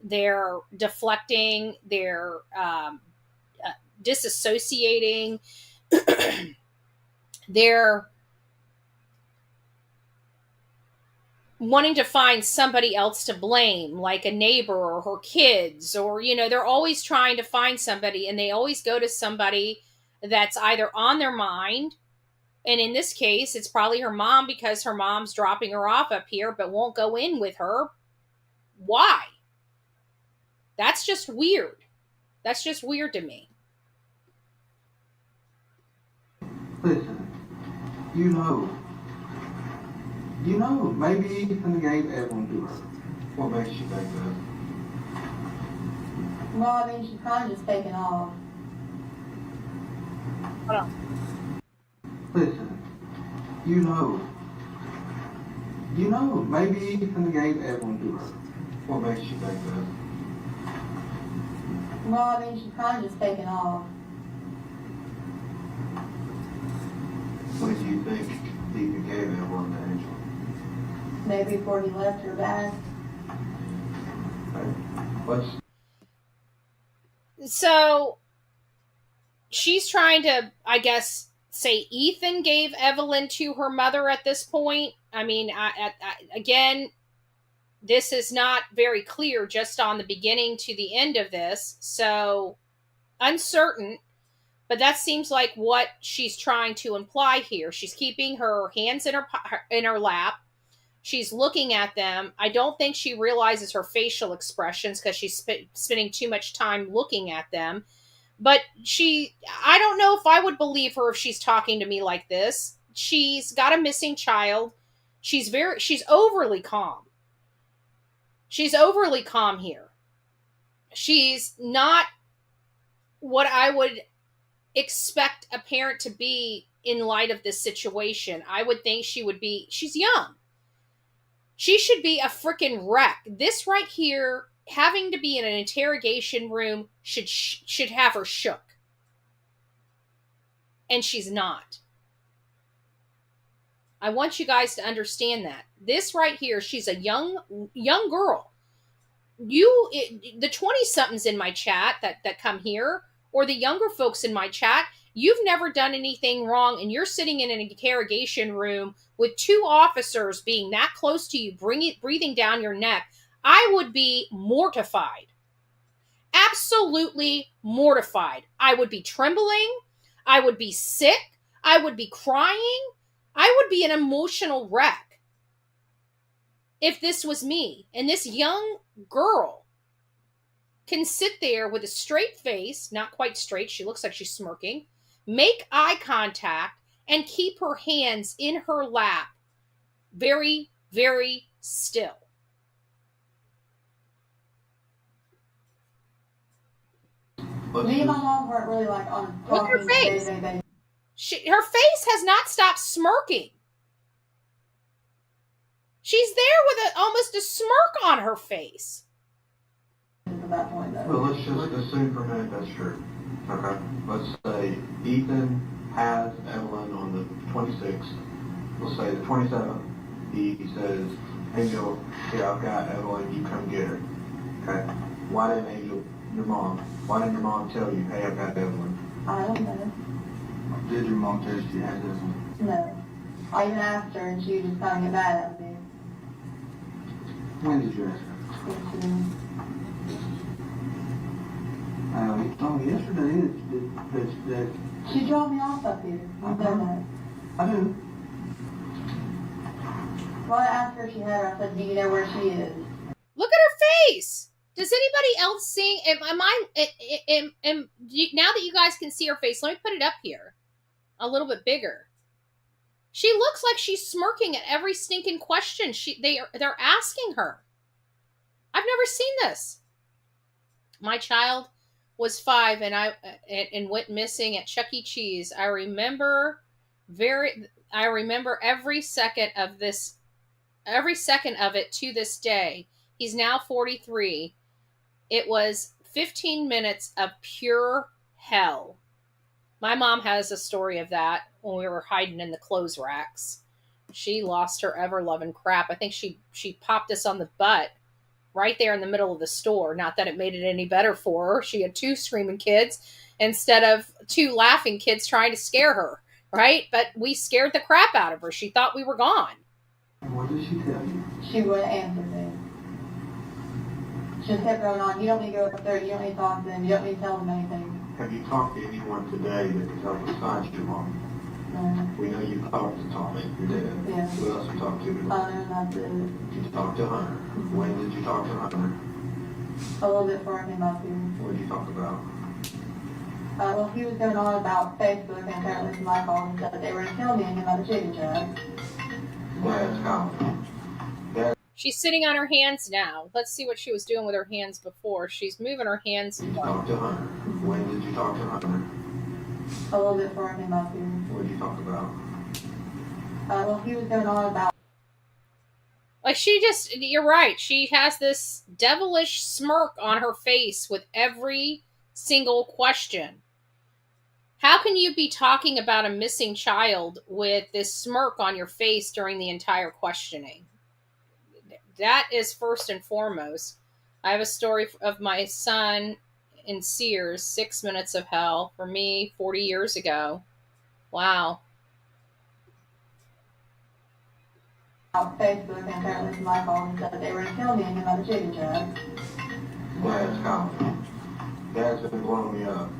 They're deflecting, they're disassociating, they're wanting to find somebody else to blame, like a neighbor or her kids, or, you know, they're always trying to find somebody, and they always go to somebody that's either on their mind, and in this case, it's probably her mom, because her mom's dropping her off up here, but won't go in with her. Why? That's just weird. That's just weird to me. Listen, you know, maybe Ethan gave Evelyn to her. What makes you think that? Well, I mean, she's kind of just taking off. Hold on. Listen, you know, maybe Ethan gave Evelyn to her. What makes you think that? Well, I mean, she's kind of just taking off. When do you think Ethan gave Evelyn to Angela? Maybe before he left her back. So she's trying to, I guess, say Ethan gave Evelyn to her mother at this point. I mean, again, this is not very clear just on the beginning to the end of this, so uncertain. But that seems like what she's trying to imply here. She's keeping her hands in her lap. She's looking at them. I don't think she realizes her facial expressions because she's spending too much time looking at them. But I don't know if I would believe her if she's talking to me like this. She's got a missing child. She's overly calm. She's overly calm here. She's not what I would expect a parent to be in light of this situation. I would think she's young. She should be a freaking wreck. This right here, having to be in an interrogation room, should have her shook. And she's not. I want you guys to understand that. This right here, she's a young girl. The 20-somethings in my chat that come here, or the younger folks in my chat, you've never done anything wrong, and you're sitting in an interrogation room with 2 officers being that close to you, breathing down your neck. I would be mortified. Absolutely mortified. I would be trembling. I would be sick. I would be crying. I would be an emotional wreck if this was me. And this young girl can sit there with a straight face, not quite straight, she looks like she's smirking, make eye contact, and keep her hands in her lap very, very still. Me and my mom weren't really like on Look at her face. Her face has not stopped smirking. She's there with almost a smirk on her face. At that point, though. Well, let's just assume for a minute that's true. Okay. Let's say Ethan has Evelyn on the 26th. We'll say the 27th. He says, Angel, here, I've got Evelyn, you come get her. Okay. Why didn't Angel, why didn't your mom tell you, hey, I've got Evelyn? I don't know. Did your mom tell you she has Evelyn? No. I even asked her, and she just kind of got mad at me. When did you ask her? Yesterday. You told me yesterday that She dropped me off up here. You know that. I do. Well, I asked her if she had her. I said, do you know where she is? Look at her face. Does anybody else see? Now that you guys can see her face, let me put it up here a little bit bigger. She looks like she's smirking at every stinking question they're asking her. I've never seen this. My child was 5 and went missing at Chuck E. Cheese. I remember every second of it to this day. He's now 43. It was 15 minutes of pure hell. My mom has a story of that when we were hiding in the clothes racks. She lost her ever-loving crap. I think she popped us on the butt right there in the middle of the store. Not that it made it any better for her. She had 2 screaming kids instead of 2 laughing kids trying to scare her, right? But we scared the crap out of her. She thought we were gone. What did she tell you? She wouldn't answer me. She just kept going on. You don't need to go up there. You don't need to talk to them. You don't need to tell them anything. Have you talked to anyone today that could help besides your mom? No. We know you talked to Tommy, your dad. Yeah. Who else you talked to today? That's it. Did you talk to Hunter? When did you talk to Hunter? A little bit before I came up here. What did you talk about? Well, he was going on about Facebook, and apparently it's my fault, and said that they were going to kill me and give out a chicken shack. Dad's confident. She's sitting on her hands now. Let's see what she was doing with her hands before. She's moving her hands. Did you talk to Hunter? When did you talk to Hunter? A little bit before I came up here. What did you talk about? Well, he was going on about... Like, you're right. She has this devilish smirk on her face with every single question. How can you be talking about a missing child with this smirk on your face during the entire questioning? That is first and foremost. I have a story of my son in Sears, 6 Minutes of Hell, for me 40 years ago. Wow. Facebook, and apparently somebody called and said that they were going to kill me and him at the chicken shack. Dad's calm. Dad's been blowing me up.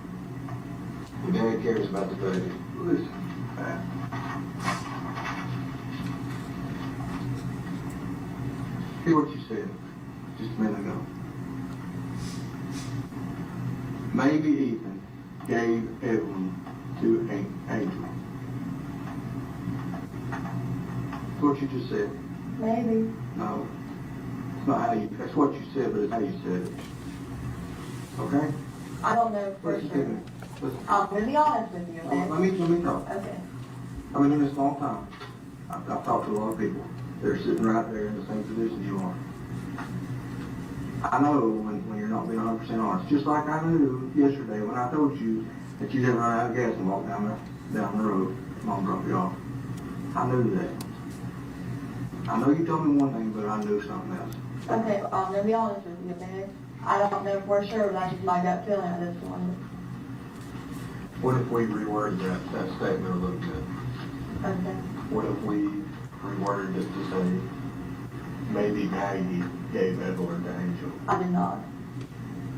Your dad cares about the baby. Listen, Pat. Hear what you said just a minute ago. Maybe Ethan gave Evelyn to Angel. That's what you just said. Maybe. No. It's not how you, that's what you said, but it's how you said it. Okay? I don't know for Listen to sure. me. Listen. I'm going to be honest with you, okay? Let me talk. Okay. I've been doing this a long time. I've talked to a lot of people. They're sitting right there in the same position you are. I know when you're not being 100% honest. Just like I knew yesterday when I told you that you didn't run out of gas and walk down the road. Mom dropped you off. I knew that. I know you told me one thing, but I knew something else. Okay, well, I'm going to be honest with you, okay? I don't know for sure, but that's just my gut feeling at this point. What if we reworded that statement a little bit? Okay. What if we reworded it to say, maybe Maggie gave Evelyn to Angel? I did not.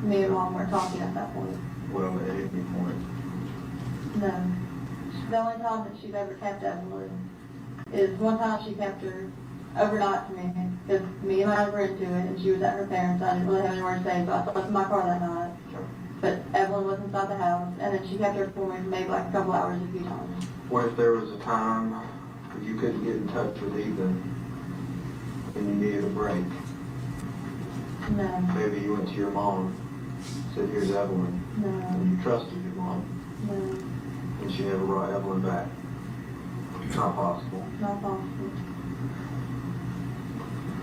Me and Mom were talking at that point. Well, at any point. No. The only time that she's ever kept Evelyn is one time she kept her overnight for me, because me and I were into it, and she was at her parents'. I didn't really have anywhere to stay, so I slept in my car that night. Okay. But Evelyn was inside the house, and then she kept her for me for maybe like a couple hours a few times. What if there was a time that you couldn't get in touch with Ethan and you needed a break? No. Maybe you went to your mom, said, here's Evelyn, No. and you trusted your mom, No. and she never brought Evelyn back. It's not possible. Not possible.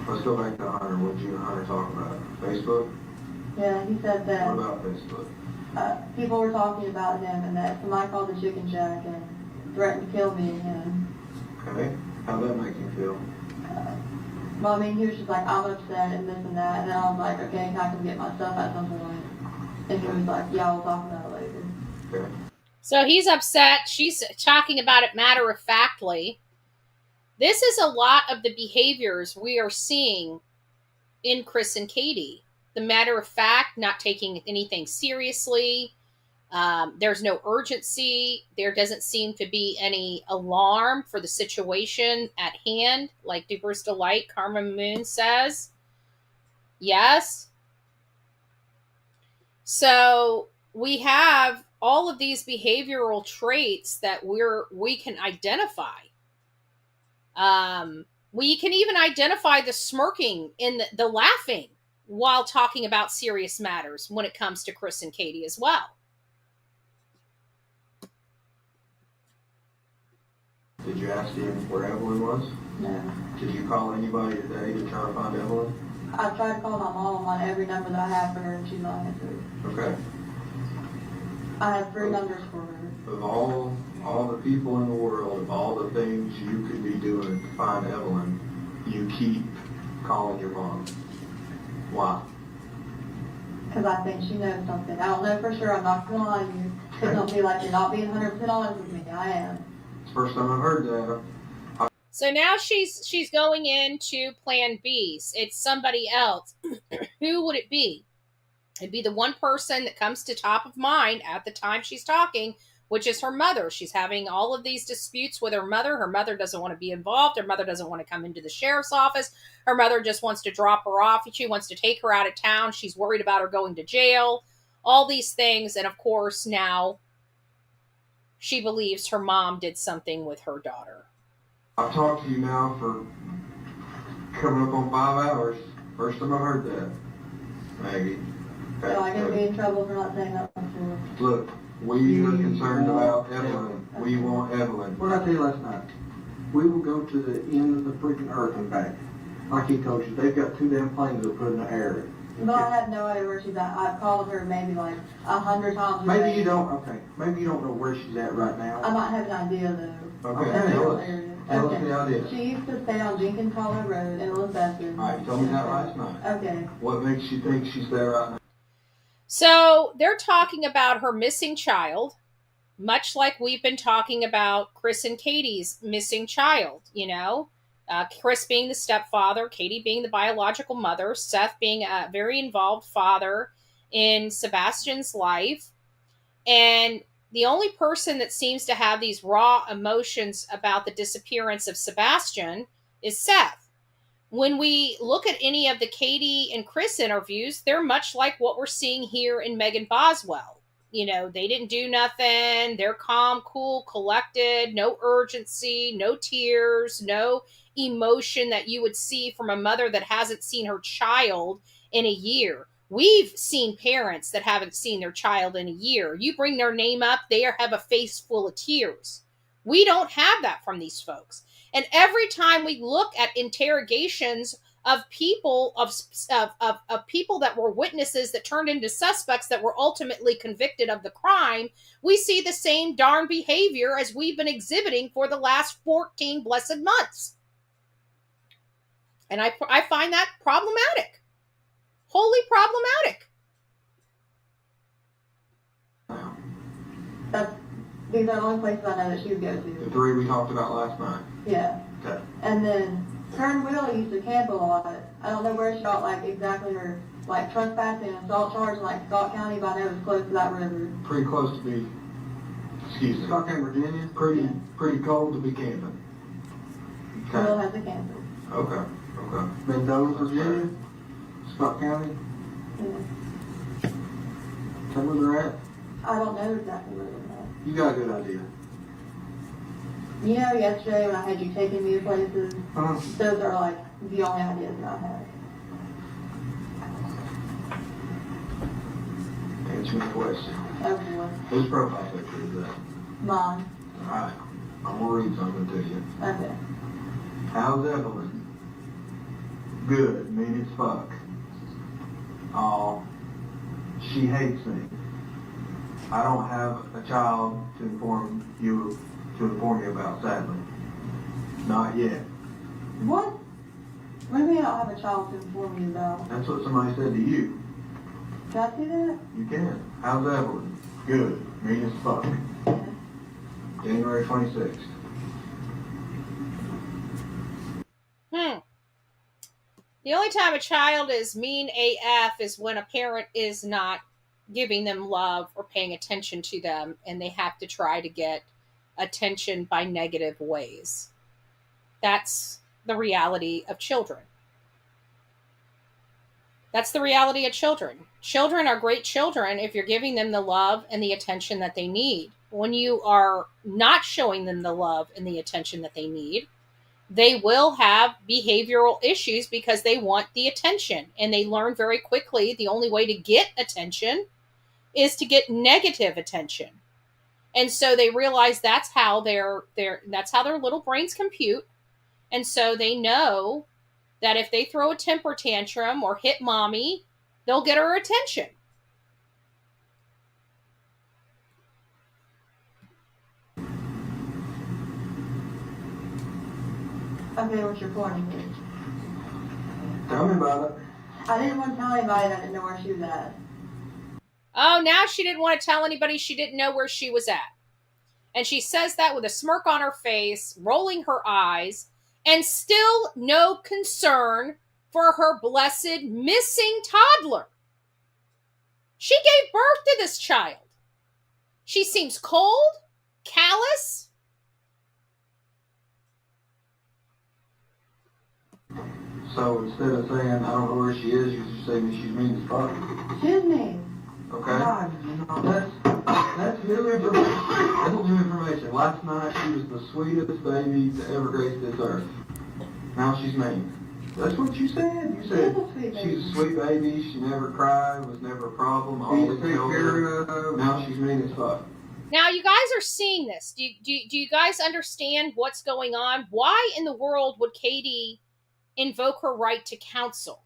Let's go back to Hunter. What did you and Hunter talk about? Facebook? Yeah, he said that What about Facebook? people were talking about him, and that somebody called the chicken shack and threatened to kill me and him. Okay. How'd that make you feel? Well, I mean, he was just like, I'm upset and this and that, and then I was like, okay, can I come get my stuff at some point? And he was like, yeah, we'll talk about it later. Okay. So he's upset. She's talking about it matter-of-factly. This is a lot of the behaviors we are seeing in Chris and Katie. The matter of fact, not taking anything seriously. There's no urgency. There doesn't seem to be any alarm for the situation at hand, like Deepest Delight, Carmen Moon says. Yes. So we have all of these behavioral traits that we can identify. We can even identify the smirking and the laughing while talking about serious matters when it comes to Chris and Katie as well. Did you ask him where Evelyn was? No. Did you call anybody today to try to find Evelyn? I tried to call my mom on every number that I have for her, and she's not answered. Okay. I have 3 numbers for her. Of all the people in the world, of all the things you could be doing to find Evelyn, you keep calling your mom. Why? Because I think she knows something. I don't know for sure. I'm not going to lie to you. Because don't be like, you're not being 100% honest with me. I am. It's the first time I've heard that. So now she's going into plan B. It's somebody else. Who would it be? It'd be the one person that comes to top of mind at the time she's talking, which is her mother. She's having all of these disputes with her mother. Her mother doesn't want to be involved. Her mother doesn't want to come into the sheriff's office. Her mother just wants to drop her off. She wants to take her out of town. She's worried about her going to jail. All these things. And of course, now she believes her mom did something with her daughter. I've talked to you now for coming up on 5 hours. First time I heard that, Maggie. Okay. So I'm going to be in trouble for not saying that before. Look, we are concerned about Evelyn. We want Evelyn. What did I tell you last night? We will go to the end of the freaking earth and back. Like he told you, they've got 2 damn planes that are put in the air. But I have no idea where she's at. I've called her maybe like 100 times. Maybe you don't, okay. Maybe you don't know where she's at right now. I might have an idea though. Okay, That's tell the us. area. Tell us the idea. She used to stay on Jenkins Hollow Road in Elizabeth. All right, you told me that last night. Okay. What makes you think she's there right now? So they're talking about her missing child, much like we've been talking about Chris and Katie's missing child, you know. Chris being the stepfather, Katie being the biological mother, Seth being a very involved father in Sebastian's life. And the only person that seems to have these raw emotions about the disappearance of Sebastian is Seth. When we look at any of the Katie and Chris interviews, they're much like what we're seeing here in Megan Boswell. You know, they didn't do nothing. They're calm, cool, collected, no urgency, no tears, no emotion that you would see from a mother that hasn't seen her child in a year. We've seen parents that haven't seen their child in a year. You bring their name up, they have a face full of tears. We don't have that from these folks. And every time we look at interrogations of people of people that were witnesses that turned into suspects that were ultimately convicted of the crime, we see the same darn behavior as we've been exhibiting for the last 14 blessed months. And I find that problematic. Wholly problematic. These are the only places I know that she would go to. The 3 we talked about last night. Yeah. Okay. And then her and Will used to camp a lot. I don't know where she got like exactly her like trespassing and assault charge in like Scott County, but I know it was close to that river. Pretty close to be, excuse me, Scott County, Virginia? pretty cold to be camping. Will Okay. has a camper. Okay. Mendoza, Virginia? Scott County? Yeah. Tell me where they're at? I don't know exactly where they're at. You got a good idea. You know, yesterday when I had you taking me to places, Huh? those are like the only ideas that I have. Answer my question. Okay, well, Whose profile picture is that? mine. Alright. I'm gonna read something to you. Okay. How's Evelyn? Good, mean as fuck. Aw, she hates me. I don't have a child to inform you about, sadly. Not yet. What? What do you mean I don't have a child to inform you about? That's what somebody said to you. Can I see that? You can. How's Evelyn? Good, mean as fuck. January 26th. The only time a child is mean AF is when a parent is not giving them love or paying attention to them, and they have to try to get attention by negative ways. That's the reality of children. That's the reality of children. Children are great children if you're giving them the love and the attention that they need. When you are not showing them the love and the attention that they need, they will have behavioral issues because they want the attention. And they learn very quickly the only way to get attention is to get negative attention. And so they realize that's how their little brains compute. And so they know that if they throw a temper tantrum or hit mommy, they'll get her attention. Okay, what's your point here? Tell me about it. I didn't want to tell anybody that I didn't know where she was at. Oh, now she didn't want to tell anybody she didn't know where she was at. And she says that with a smirk on her face, rolling her eyes, and still no concern for her blessed missing toddler. She gave birth to this child. She seems cold, callous. So instead of saying, I don't know where she is, you just say she's mean as fuck. She's mean. Okay? God, That's new information. That's new information. Last night she was the sweetest baby to ever grace this earth. Now she's mean. That's what you said. You said she's a sweet baby, she never cried, was never a problem, always held her. Now she's mean as fuck. Now, you guys are seeing this. Do you guys understand what's going on? Why in the world would Katie invoke her right to counsel?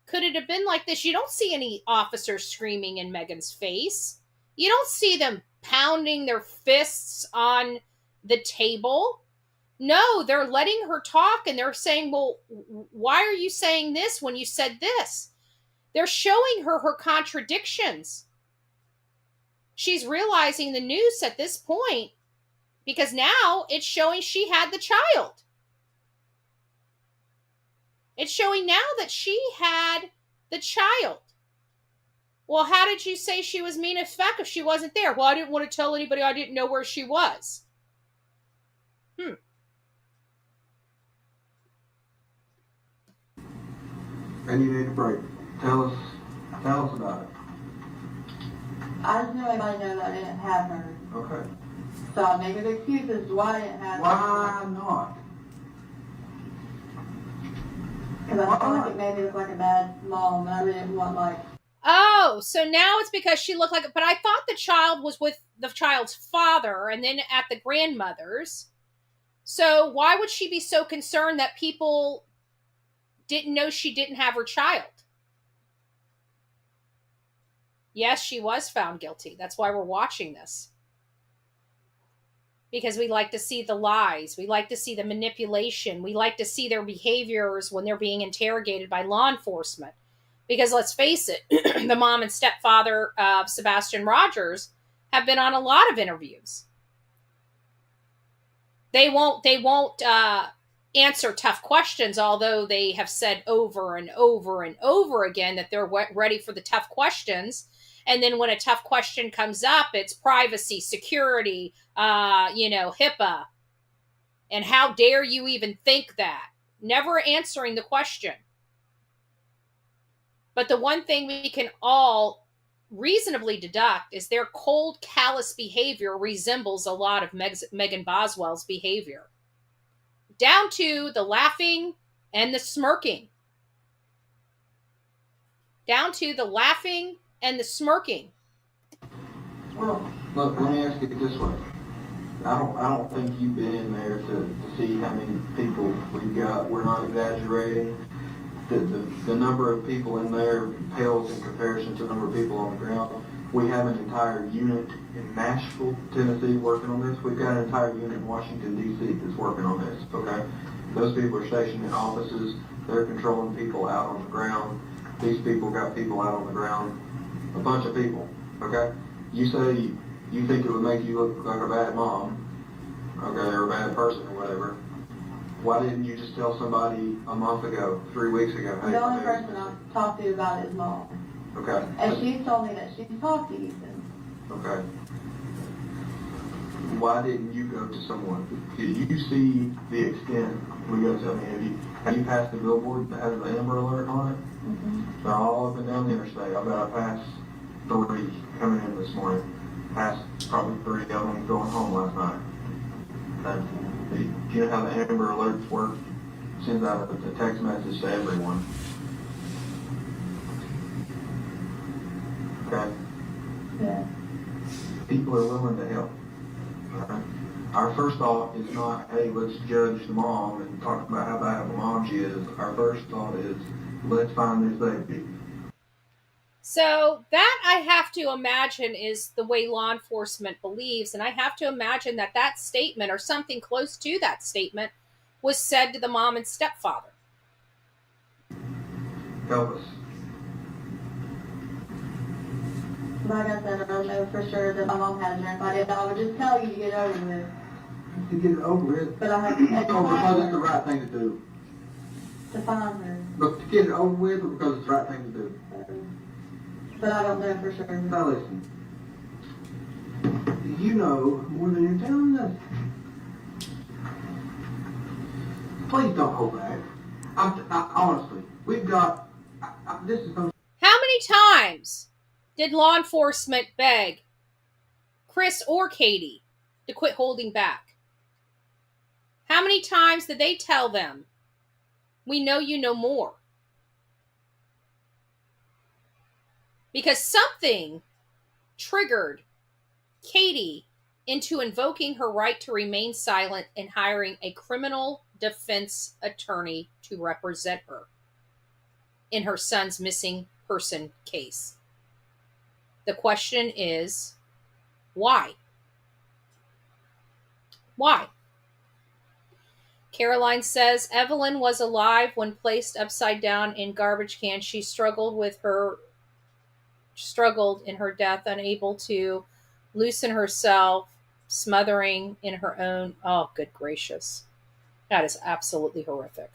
Could it have been like this? You don't see any officers screaming in Megan's face. You don't see them pounding their fists on the table. No, they're letting her talk and they're saying, well, why are you saying this when you said this? They're showing her contradictions. She's realizing the noose at this point because now it's showing she had the child. It's showing now that she had the child. Well, how did you say she was mean as fuck if she wasn't there? Well, I didn't want to tell anybody. I didn't know where she was. And you need a break. Tell us about it. I just knew everybody knew that I didn't have her. Okay. So I make an excuse as to why I didn't have her. Why not? Because I felt like it made me look like a bad mom, and I really didn't want, like... Oh, so now it's because she looked like... But I thought the child was with the child's father and then at the grandmother's. So why would she be so concerned that people didn't know she didn't have her child? Yes, she was found guilty. That's why we're watching this. Because we like to see the lies. We like to see the manipulation. We like to see their behaviors when they're being interrogated by law enforcement. Because let's face it, the mom and stepfather of Sebastian Rogers have been on a lot of interviews. They won't answer tough questions, although they have said over and over and over again that they're ready for the tough questions. And then when a tough question comes up, it's privacy, security, HIPAA. And how dare you even think that? Never answering the question. But the one thing we can all reasonably deduct is their cold, callous behavior resembles a lot of Megan Boswell's behavior. Down to the laughing and the smirking. Down to the laughing and the smirking. Well, look, let me ask it this way. I don't think you've been in there to see how many people we've got. We're not exaggerating. The number of people in there pales in comparison to the number of people on the ground. We have an entire unit in Nashville, Tennessee working on this. We've got an entire unit in Washington, D.C. that's working on this, okay? Those people are stationed in offices. They're controlling people out on the ground. These people got people out on the ground. A bunch of people, okay? You say you think it would make you look like a bad mom, okay, or a bad person or whatever. Why didn't you just tell somebody a month ago, 3 weeks ago? Hey, The only person I've talked to about it is Mom. Okay. And she's told me that she talked to Ethan. Okay. Why didn't you go to someone? Did you see the extent? We go to, I mean, have you passed the billboard that has the Amber Alert on it? Mm-hmm. They're all up and down the interstate. I bet I passed 3 coming in this morning. Passed probably 3 of them going home last night. Do you know how the Amber Alerts work? Sends out a text message to everyone. Okay? Yeah. People are willing to help. Right? Our first thought is not, hey, let's judge the mom and talk about how bad of a mom she is. Our first thought is, let's find this baby. So that I have to imagine is the way law enforcement believes. And I have to imagine that that statement or something close to that statement was said to the mom and stepfather. Help us. Like I said, I don't know for sure that my mom had a drink. I would just tell you to get over with. To get it over with. But I have to take Oh, because it's the right thing to do. to find her. But to get it over with or because it's the right thing to do? But I don't know for sure. Now listen. You know more than you're telling us. Please don't hold back. Honestly, we've got... this is... How many times did law enforcement beg Chris or Katie to quit holding back? How many times did they tell them, we know you know more? Because something triggered Katie into invoking her right to remain silent and hiring a criminal defense attorney to represent her in her son's missing person case. The question is, why? Why? Caroline says, Evelyn was alive when placed upside down in garbage can. She struggled in her death, unable to loosen herself, smothering in her own... Oh, good gracious. That is absolutely horrific.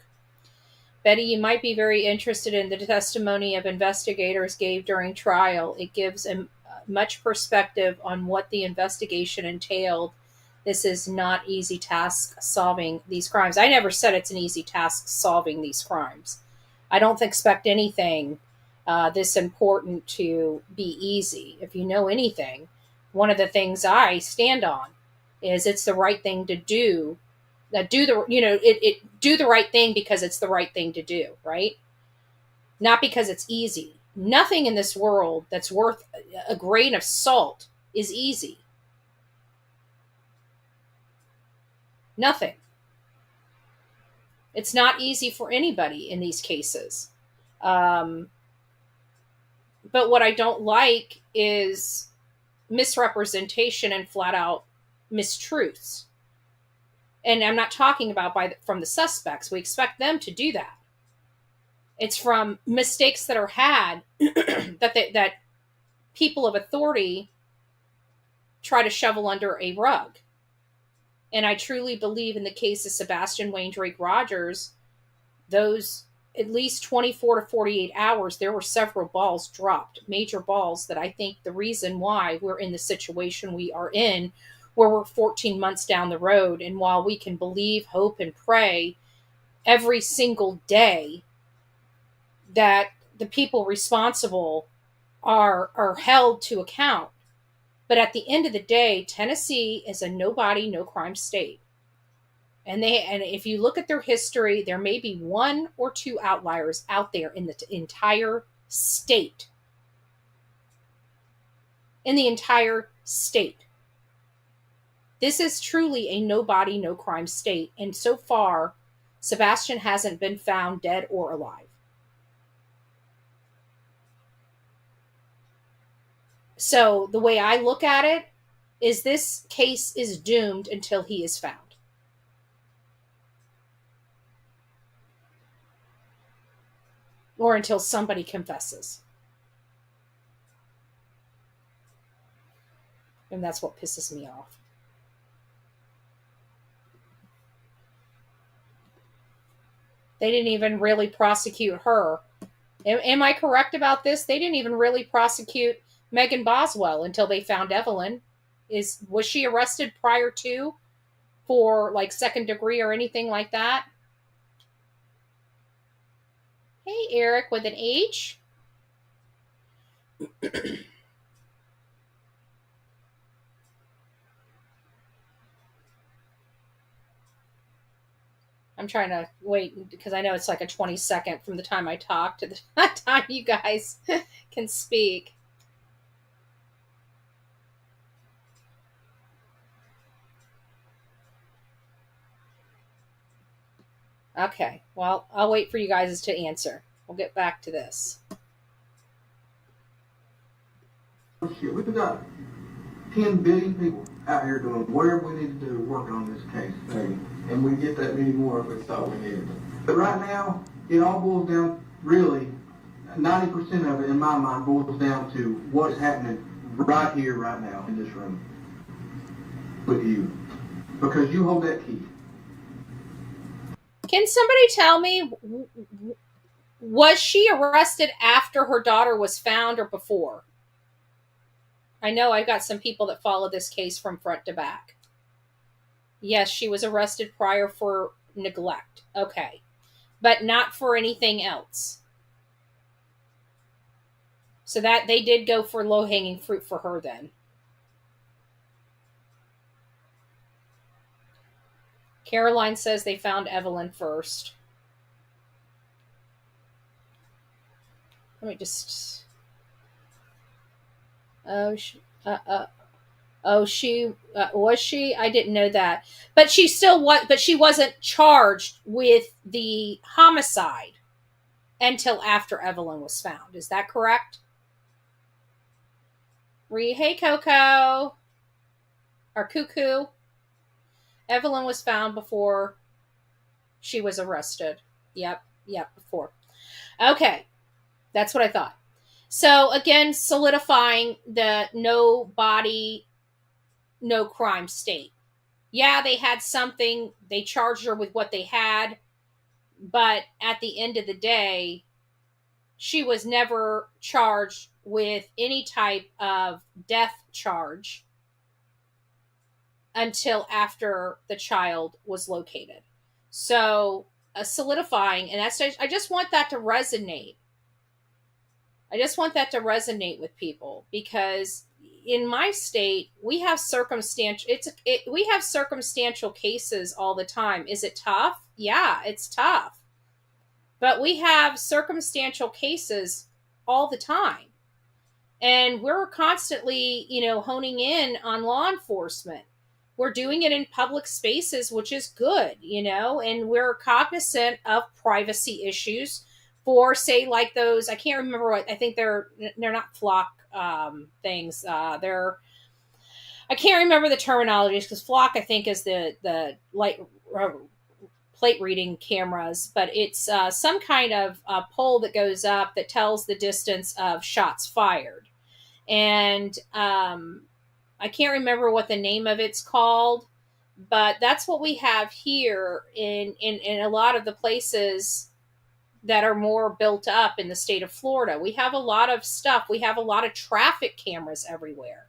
Betty, you might be very interested in the testimony of investigators gave during trial. It gives much perspective on what the investigation entailed. This is not easy task solving these crimes. I never said it's an easy task solving these crimes. I don't expect anything this important to be easy. If you know anything, one of the things I stand on is it's the right thing to do. Do the right thing because it's the right thing to do, right? Not because it's easy. Nothing in this world that's worth a grain of salt is easy. Nothing. It's not easy for anybody in these cases. But what I don't like is misrepresentation and flat out mistruths. And I'm not talking about from the suspects. We expect them to do that. It's from mistakes that are had that people of authority try to shovel under a rug. And I truly believe in the case of Sebastian Rogers, those at least 24 to 48 hours, there were several balls dropped, major balls that I think the reason why we're in the situation we are in, where we're 14 months down the road. And while we can believe, hope, and pray every single day that the people responsible are held to account. But at the end of the day, Tennessee is a nobody, no crime state. And if you look at their history, there may be one or two outliers out there in the entire state. In the entire state. This is truly a nobody, no crime state. And so far, Sebastian hasn't been found dead or alive. So the way I look at it is this case is doomed until he is found. Or until somebody confesses. And that's what pisses me off. They didn't even really prosecute her. Am I correct about this? They didn't even really prosecute Megan Boswell until they found Evelyn. Was she arrested prior to for like second degree or anything like that? Hey, Eric with an H. I'm trying to wait because I know it's like a 20-second from the time I talk to the time you guys can speak. Okay, well, I'll wait for you guys to answer. We'll get back to this. We've got 10 billion people out here doing whatever we need to do working on this case, maybe. And we get that many more if we thought we needed. But right now, it all boils down, really, 90% of it, in my mind, boils down to what is happening right here, right now, in this room with you. Because you hold that key. Can somebody tell me, was she arrested after her daughter was found or before? I know I've got some people that follow this case from front to back. Yes, she was arrested prior for neglect. Okay. But not for anything else. So that they did go for low-hanging fruit for her then. Caroline says they found Evelyn first. Let me just... was she? I didn't know that. But she still was, but she wasn't charged with the homicide until after Evelyn was found. Is that correct? Hey, Coco. Or Cuckoo. Evelyn was found before she was arrested. Yep, before. Okay, that's what I thought. So, again, solidifying the no body, no crime state. Yeah, they had something. They charged her with what they had. But at the end of the day, she was never charged with any type of death charge until after the child was located. So, solidifying, and I just want that to resonate. I just want that to resonate with people, because in my state we have circumstantial cases all the time. Is it tough? Yeah, it's tough. But we have circumstantial cases all the time. And we're constantly, honing in on law enforcement. We're doing it in public spaces, which is good, and we're cognizant of privacy issues for, say, like those, I can't remember what, I think they're not flock things. I can't remember the terminologies, because flock, I think, is the light plate reading cameras, but it's some kind of pole that goes up that tells the distance of shots fired. And I can't remember what the name of it's called, but that's what we have here in a lot of the places that are more built up in the state of Florida. We have a lot of stuff. We have a lot of traffic cameras everywhere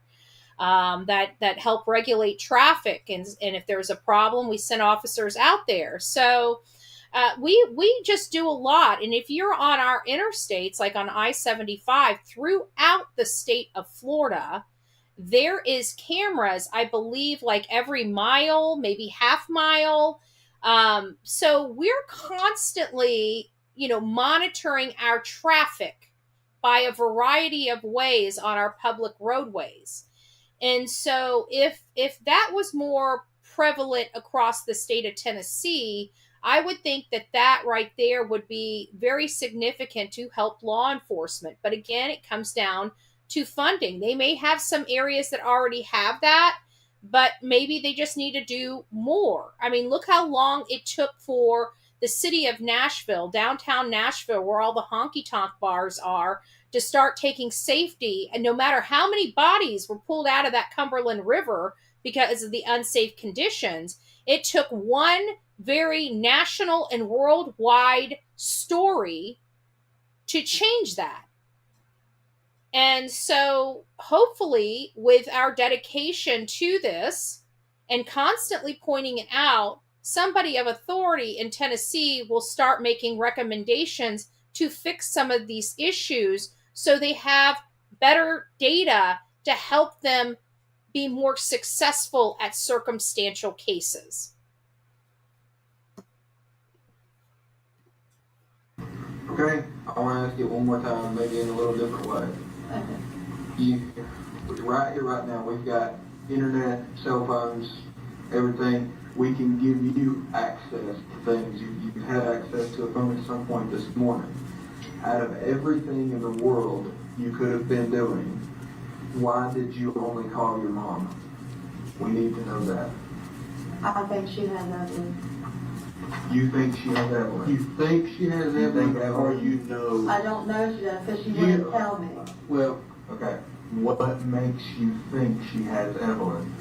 that help regulate traffic. And if there's a problem, we send officers out there. So we just do a lot. And if you're on our interstates, like on I-75 throughout the state of Florida, there is cameras, I believe, like every mile, maybe half mile. So we're constantly, monitoring our traffic by a variety of ways on our public roadways. And so if that was more prevalent across the state of Tennessee, I would think that right there would be very significant to help law enforcement. But again, it comes down to funding. They may have some areas that already have that, but maybe they just need to do more. I mean, look how long it took for the city of Nashville, downtown Nashville, where all the honky-tonk bars are, to start taking safety. And no matter how many bodies were pulled out of that Cumberland River because of the unsafe conditions, it took one very national and worldwide story to change that. And so hopefully with our dedication to this and constantly pointing it out, somebody of authority in Tennessee will start making recommendations to fix some of these issues so they have better data to help them be more successful at circumstantial cases. Okay, I want to ask it one more time, maybe in a little different way. Right here, right now, we've got internet, cell phones, everything. We can give you access to things. You had access to a phone at some point this morning. Out of everything in the world you could have been doing, why did you only call your mom? We need to know that. I think she has Evelyn. You think she has Evelyn? You think she has Evelyn, or you know? I don't know she does, because she wouldn't tell me. Well, okay. What makes you think she has Evelyn?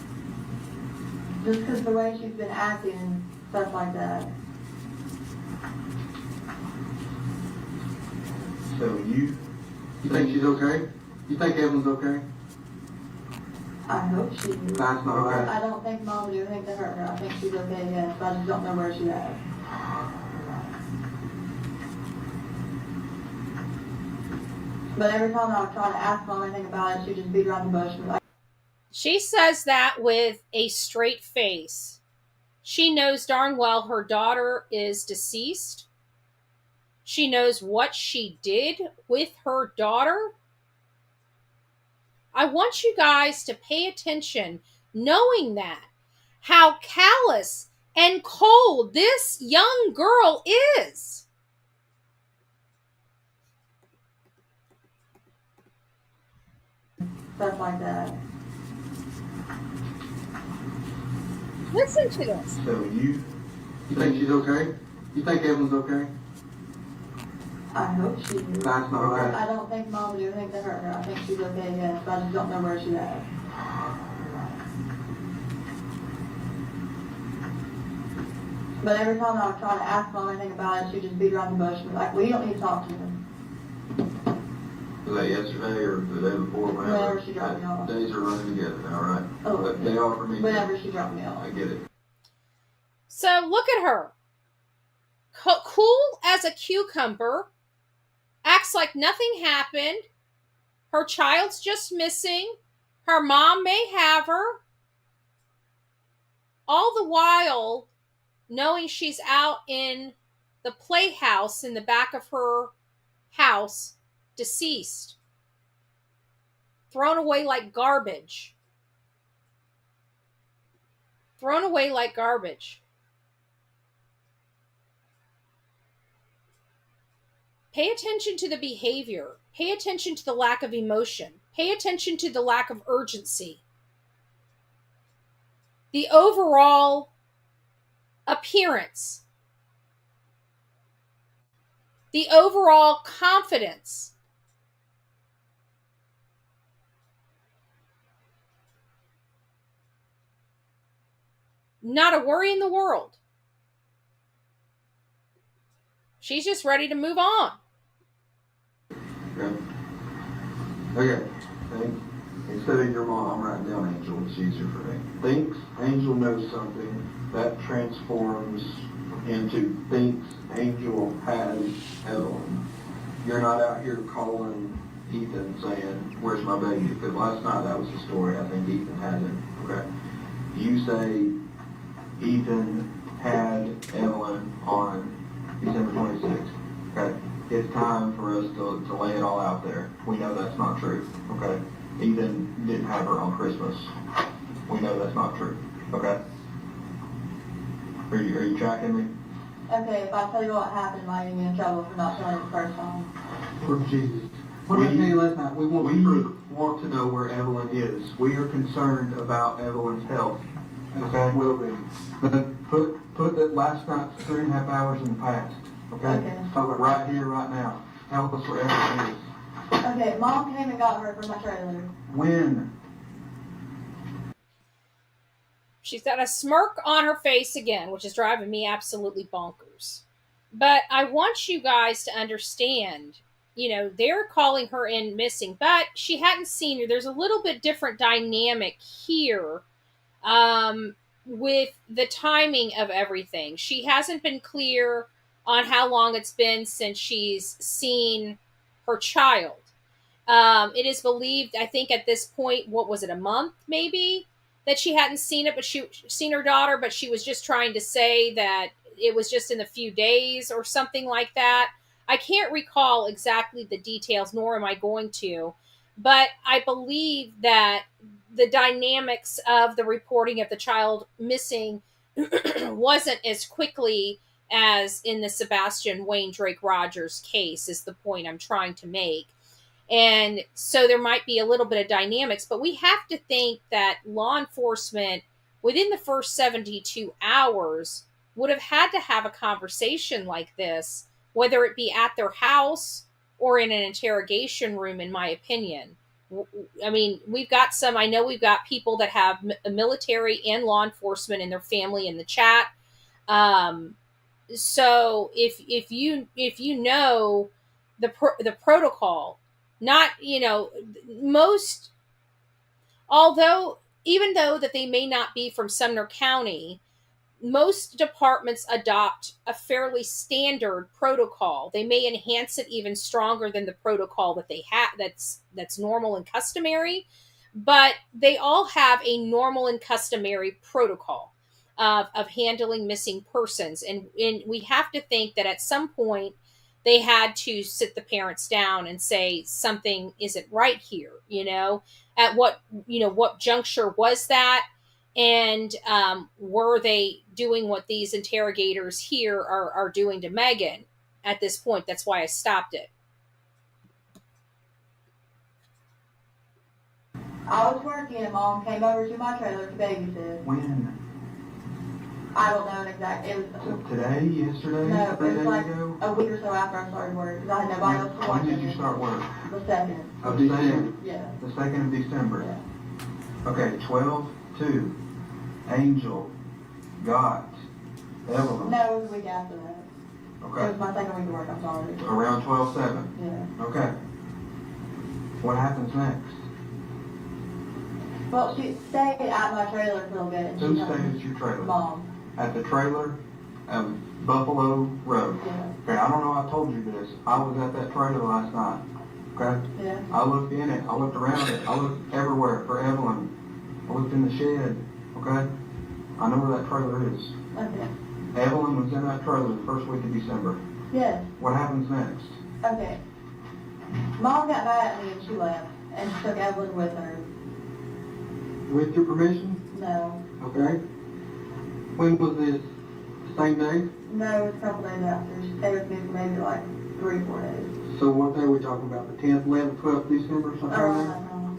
Just because the way she's been acting and stuff like that. So you think she's okay? You think Evelyn's okay? I hope she is. That's not okay. I don't think Mom would do anything to hurt her. I think she's okay, yes, but I just don't know where she's at. But every time I would try to ask Mom anything about it, she'd just beat around the bush and be like, She says that with a straight face. She knows darn well her daughter is deceased. She knows what she did with her daughter. I want you guys to pay attention, knowing that, how callous and cold this young girl is. stuff like that. Listen to this. So you think she's okay? You think Evelyn's okay? I hope she is. That's not okay. I don't think Mom would do anything to hurt her. I think she's okay, yes, but I just don't know where she's at. But But every time I would try to ask Mom anything about it, she'd just beat around the bush and be like, well, you don't need to talk to him. Was that yesterday or the day before? Whenever she dropped me off. Days are running together now, right? Oh, But they are for me. whenever she dropped me off. I get it. So look at her. Cool as a cucumber, acts like nothing happened. Her child's just missing. Her mom may have her. All the while, knowing she's out in the playhouse in the back of her house, deceased. Thrown away like garbage. Thrown away like garbage. Pay attention to the behavior. Pay attention to the lack of emotion. Pay attention to the lack of urgency. The overall appearance. The overall confidence. Not a worry in the world. She's just ready to move on. Okay. Instead of your mom, I'm writing down Angel. It's easier for me. Thinks Angel knows something. That transforms into thinks Angel has Evelyn. You're not out here calling Ethan saying, where's my baby? Because last night that was the story. I think Ethan has it. Okay. You say Ethan had Evelyn on December 26th. Okay. It's time for us to lay it all out there. We know that's not true. Okay. Ethan didn't have her on Christmas. We know that's not true. Okay. Are you tracking me? Okay, if I tell you what happened, am I going to be in trouble for not telling you the first time? For Jesus. What did I tell you last night? We want to know where Evelyn is. We are concerned about Evelyn's health. Okay? Will be. But put that last night's 3.5 hours in the past. Okay? Okay. Talk right here, right now. Tell us where Evelyn is. Okay, Mom came and got her from my trailer. When? She's got a smirk on her face again, which is driving me absolutely bonkers. But I want you guys to understand, they're calling her in missing, but she hadn't seen her. There's a little bit different dynamic here with the timing of everything. She hasn't been clear on how long it's been since she's seen her child. It is believed, I think at this point, what was it, a month maybe, that she hadn't seen it, but she seen her daughter, but she was just trying to say that it was just in a few days or something like that. I can't recall exactly the details, nor am I going to, but I believe that the dynamics of the reporting of the child missing wasn't as quickly as in the Sebastian Wayne Drake Rogers case, is the point I'm trying to make. And so there might be a little bit of dynamics, but we have to think that law enforcement within the first 72 hours would have had to have a conversation like this, whether it be at their house or in an interrogation room, in my opinion. I mean, I know we've got people that have military and law enforcement in their family in the chat. So if you know the protocol, not, most, even though that they may not be from Sumner County, most departments adopt a fairly standard protocol. They may enhance it even stronger than the protocol that they have that's normal and customary, but they all have a normal and customary protocol of handling missing persons. And we have to think that at some point they had to sit the parents down and say something isn't right here, at what juncture was that? And were they doing what these interrogators here are doing to Megan at this point? That's why I stopped it. I was working and Mom came over to my trailer to babysit. When? I don't know exactly. It was today, yesterday, no, it was like ago? a week or so after I started work, because I had nobody else to watch. When did you start work? The 2nd. Of December? Yeah. The 2nd of December? Yeah. Okay, 12/2. Angel got Evelyn? No, it was a week after that. It Okay. was my second week of work, I'm sorry. Around 12/7? Yeah. Okay. What happens next? Well, she stayed at my trailer for a little bit. And Who she stayed at your trailer? Mom. At the trailer at Buffalo Road? Yeah. Okay, I don't know I told you this. I was at that trailer last night. Okay? Yeah. I looked in it. I looked around it. I looked everywhere for Evelyn. I looked in the shed. Okay? I know where that trailer is. Okay. Evelyn was in that trailer the first week of December. Yes. What happens next? Okay. Mom got mad at me and she left. And she took Evelyn with her. With your permission? No. Okay. When was this? The same day? No, it was a couple days after. She stayed with me for maybe like 3-4 days. So what day are we talking about? The 10th, 11th, 12th December, something Around like that time.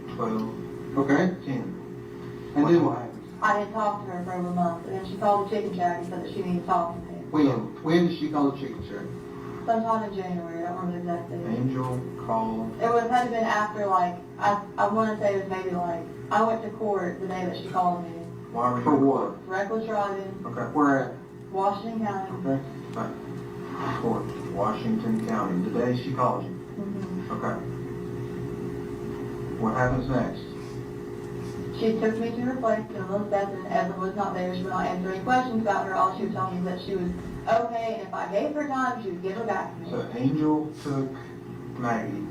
that? 12. Okay, 10. And then what happens? I didn't talk to her for over a month. And then she called the chicken shack and said that she needed to talk to me. When did she call the chicken shack? Sometime in January. I don't remember the exact date. Angel called. It would have had to been after, like, I want to say it was maybe like, I went to court the day that she called me. Why were you? For what? Reckless driving, Okay, where at? Washington County. Okay. Right. Court, Washington County, the day she called you. Mm-hmm. Okay. What happens next? She took me to her place in Elizabeth, and Evelyn was not there. She would not answer any questions about her. All she would tell me was that she was okay, and if I gave her time, she would give her back to me. So Angel took Maggie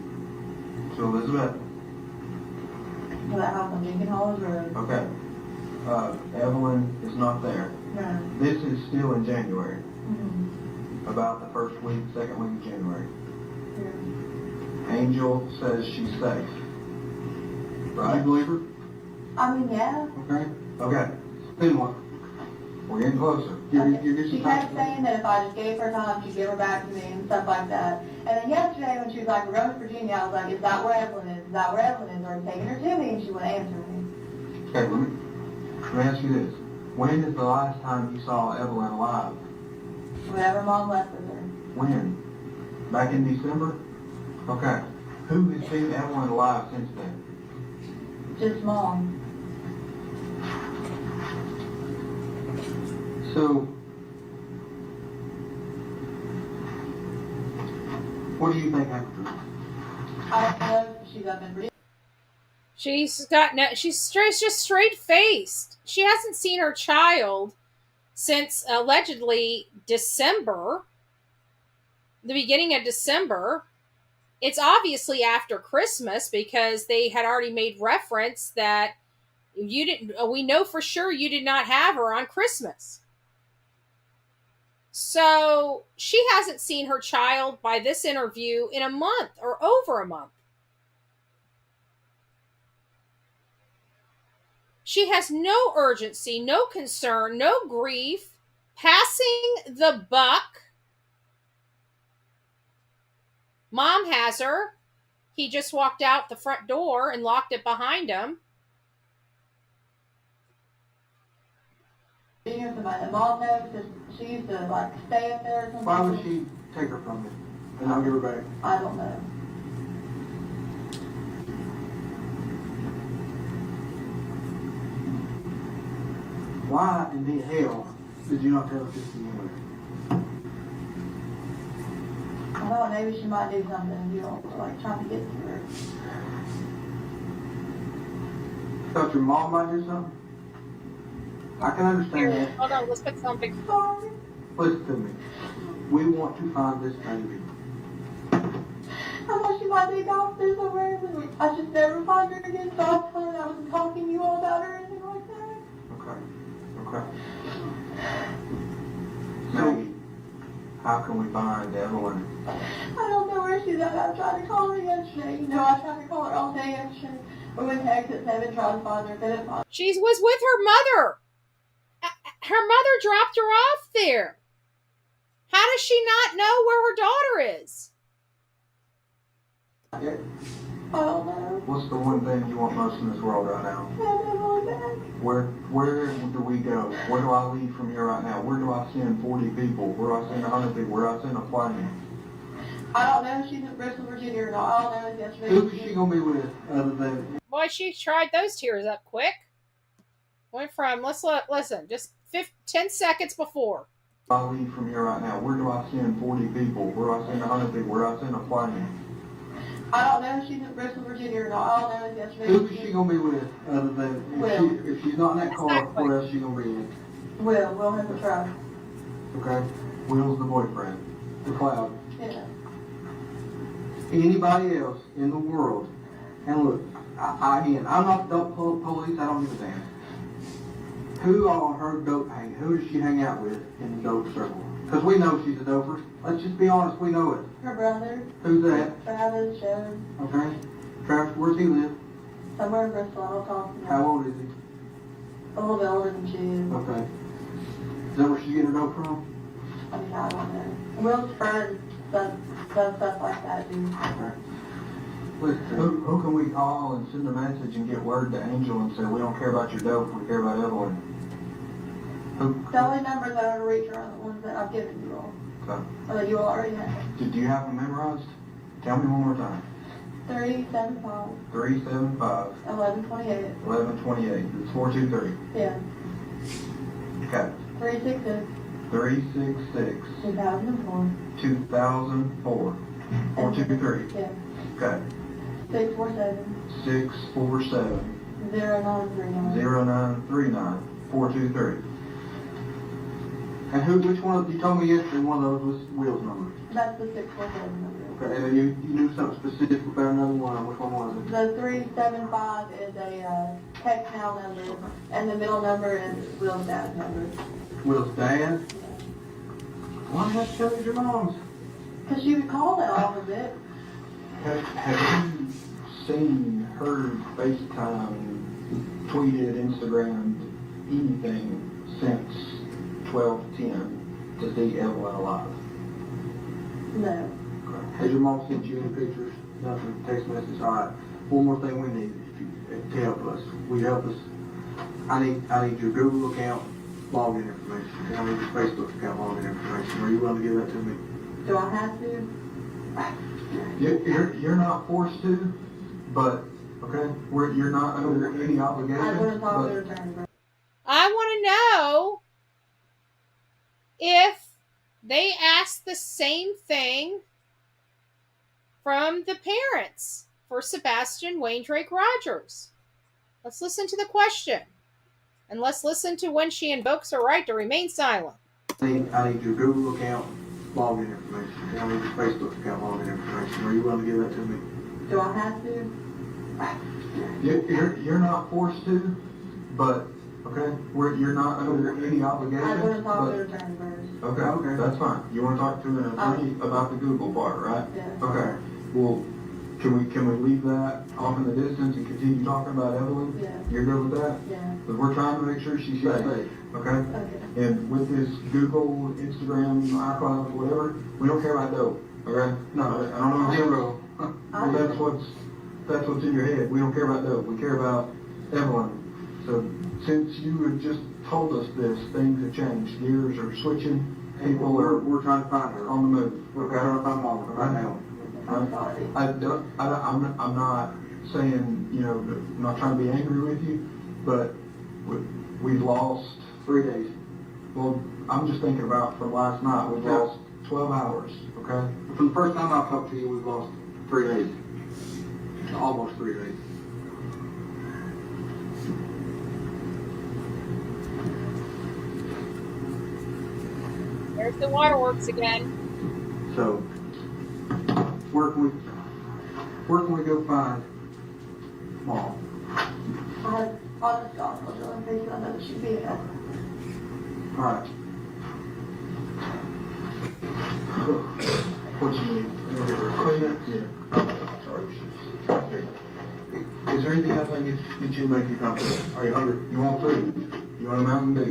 to Elizabeth. To that house on Beacon Hollows Road. Okay. Evelyn is not there. No. This is still in January. Mm-hmm. About the first week, second week of January. Yeah. Angel says she's safe. Right? You believe her? I mean, yeah. Okay. Okay. Then what? We're getting closer. You're She kept saying that if I just gave her time, she'd give her back to me and stuff like that. And then yesterday when she was like, we're going to Virginia, I was like, is that where Evelyn is? Is that where Evelyn is? Or are you taking her to me? And she wouldn't answer me. Okay, let me ask you this. When is the last time you saw Evelyn alive? Whenever Mom left with her. When? Back in December? Okay. Who has seen Evelyn alive since then? Just Mom. So, what do you think happened to her? I don't know if she's up in Virginia. She's just straight faced. She hasn't seen her child since allegedly December, the beginning of December. It's obviously after Christmas because they had already made reference that we know for sure you did not have her on Christmas. So she hasn't seen her child by this interview in a month or over a month. She has no urgency, no concern, no grief, passing the buck. Mom has her. He just walked out the front door and locked it behind him. Somebody that Mom knows because she used to like stay up there or something. Why would she take her from me and I'll give her back? I don't know. Why in the hell did you not tell us this to begin with? I thought maybe she might do something, you know, like trying to get to her. Thought your mom might do something? I can understand that. Hold on, let's put something. Sorry. Listen to me. We want to find this baby. I thought she might be gone there somewhere. I just never find her again, so I told her I wasn't talking to you all about her or anything like that. Okay. Maggie, how can we find Evelyn? I don't know where she's at. I tried to call her yesterday. You know, I tried to call her all day yesterday. We went to exit 7, tried to find her, couldn't find her. She was with her mother. Her mother dropped her off there. How does she not know where her daughter is? I don't know. What's the one thing you want most in this world right now? Have Evelyn back. Where do we go? Where do I leave from here right now? Where do I send 40 people? Where do I send 100 people? Where do I send a plane? I don't know if she's in Bristol, Virginia or not. All I know is yesterday. Who is she going to be with other than... Boy, she tried those tears up quick. Went from, listen, just 10 seconds before. I leave from here right now, where do I send 40 people? Where do I send 100 people? Where do I send a plane? I don't know if she's in Bristol, Virginia or not. All I know is yesterday. Who is she gonna be with, other than, if she's not in that car, Exactly. what else is she gonna be in? We'll have to try. Okay? Will's the boyfriend. The cloud. Yeah. Anybody else in the world, and look, I'm not the dope police, I don't give a damn. Who on her dope who does she hang out with in the dope circle? Because we know she's a doper. Let's just be honest, we know it. Her brother, Who's that? Travis, Joe, Okay. Travis, where's he live? somewhere in Bristol. I don't talk to him. How old is he? A little bit older than she is. Okay. Is that where she get her dope from? I mean, I don't know. Will's friend does stuff like that, dude. Okay. Who can we call and send a message and get word to Angel and say, we don't care about your dope, we care about Evelyn? The only numbers that are to reach are the ones that I've given you all. Okay. Or that you all already have. Do you have them memorized? Tell me one more time. 375, 375 1128. 1128. It's 423. Yeah. Okay. 366, 366 2004. 2004. 423. Yeah. Okay. 647, 647 0939. 0939. 423. And which one, you told me yesterday one of those was Will's number. That's the 647 number. Okay, and then you knew something specific about another one. Which one was it? The 375 is a text now number, and the middle number is Will's dad's number. Will's dad? Why did that tell you your mom's? Because she would call that off of it. Have you seen, heard, FaceTime, tweeted, Instagrammed anything since 12/10 to see Evelyn alive? No. Has your mom sent you any pictures? Nothing, text message? All right. One more thing we need to help us. Will you help us? I need your Google account login information. And I need your Facebook account login information. Are you willing to give that to me? Do I have to? You're not forced to, but okay, you're not under any obligation. I wouldn't talk to her attorney. I want to know if they asked the same thing from the parents for Sebastian Waindrake Rogers. Let's listen to the question. And let's listen to when she invokes her right to remain silent. I need your Google account login information. And I need your Facebook account login information. Are you willing to give that to me? Do I have to? You're not forced to, but okay, you're not under any obligation. I wouldn't talk to her attorney first. Okay, that's fine. You want to talk to an attorney about the Google part, right? Yeah. Okay. Well, can we leave that off in the distance and continue talking about Evelyn? Yeah. You're good with that? Yeah. Because we're trying to make sure she's safe. Okay? Okay. And with this Google, Instagram, iCloud, whatever, we don't care about dope. Okay? No, I don't know zero. Well, that's what's in your head. We don't care about dope. We care about Evelyn. So since you have just told us this, things have changed. Gears are switching. People are We're trying to find her. on the move. We're trying to find mom right now. I'm sorry. I'm not saying, I'm not trying to be angry with you, but we've lost 3 days. Well, I'm just thinking about from last night. We've lost 12 hours, okay? From the first time I talked to you, we've lost 3 days. Almost 3 days. There's the waterworks again. So, where can we go find Mom? I'll just go for the things I know she'd be at. All right. What you need? Clean it? Yeah. Is there anything else I can get you to make you comfortable? Are you hungry? You want food? You want a Mountain Dew?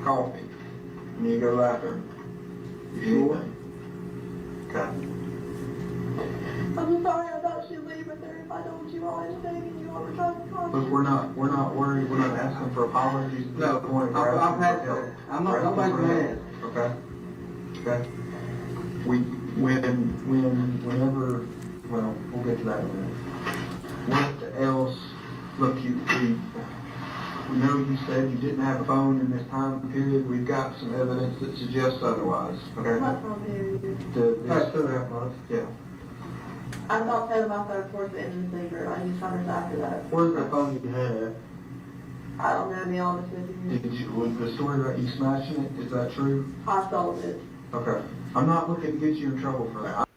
Coffee? You need to go to the bathroom? Sure. Okay. I'm sorry I thought she'd leave with her if I told you all anything and you all were trying to talk. Look, we're not worried. We're not asking for apologies. No, I've had that. I'm not, nobody's mad. Okay. Okay. Whenever, well, we'll get to that in a minute. What else? Look, We know you said you didn't have a phone in this time period. We've got some evidence that suggests otherwise. Okay? What phone period? Past 2.5 months. Yeah. I thought that my third towards the end of the secret. I just found it after that. Where's that phone you had? I don't know, to be honest with you. Was the story about you smashing it, is that true? I sold it. Okay. I'm not looking to get you in trouble for that.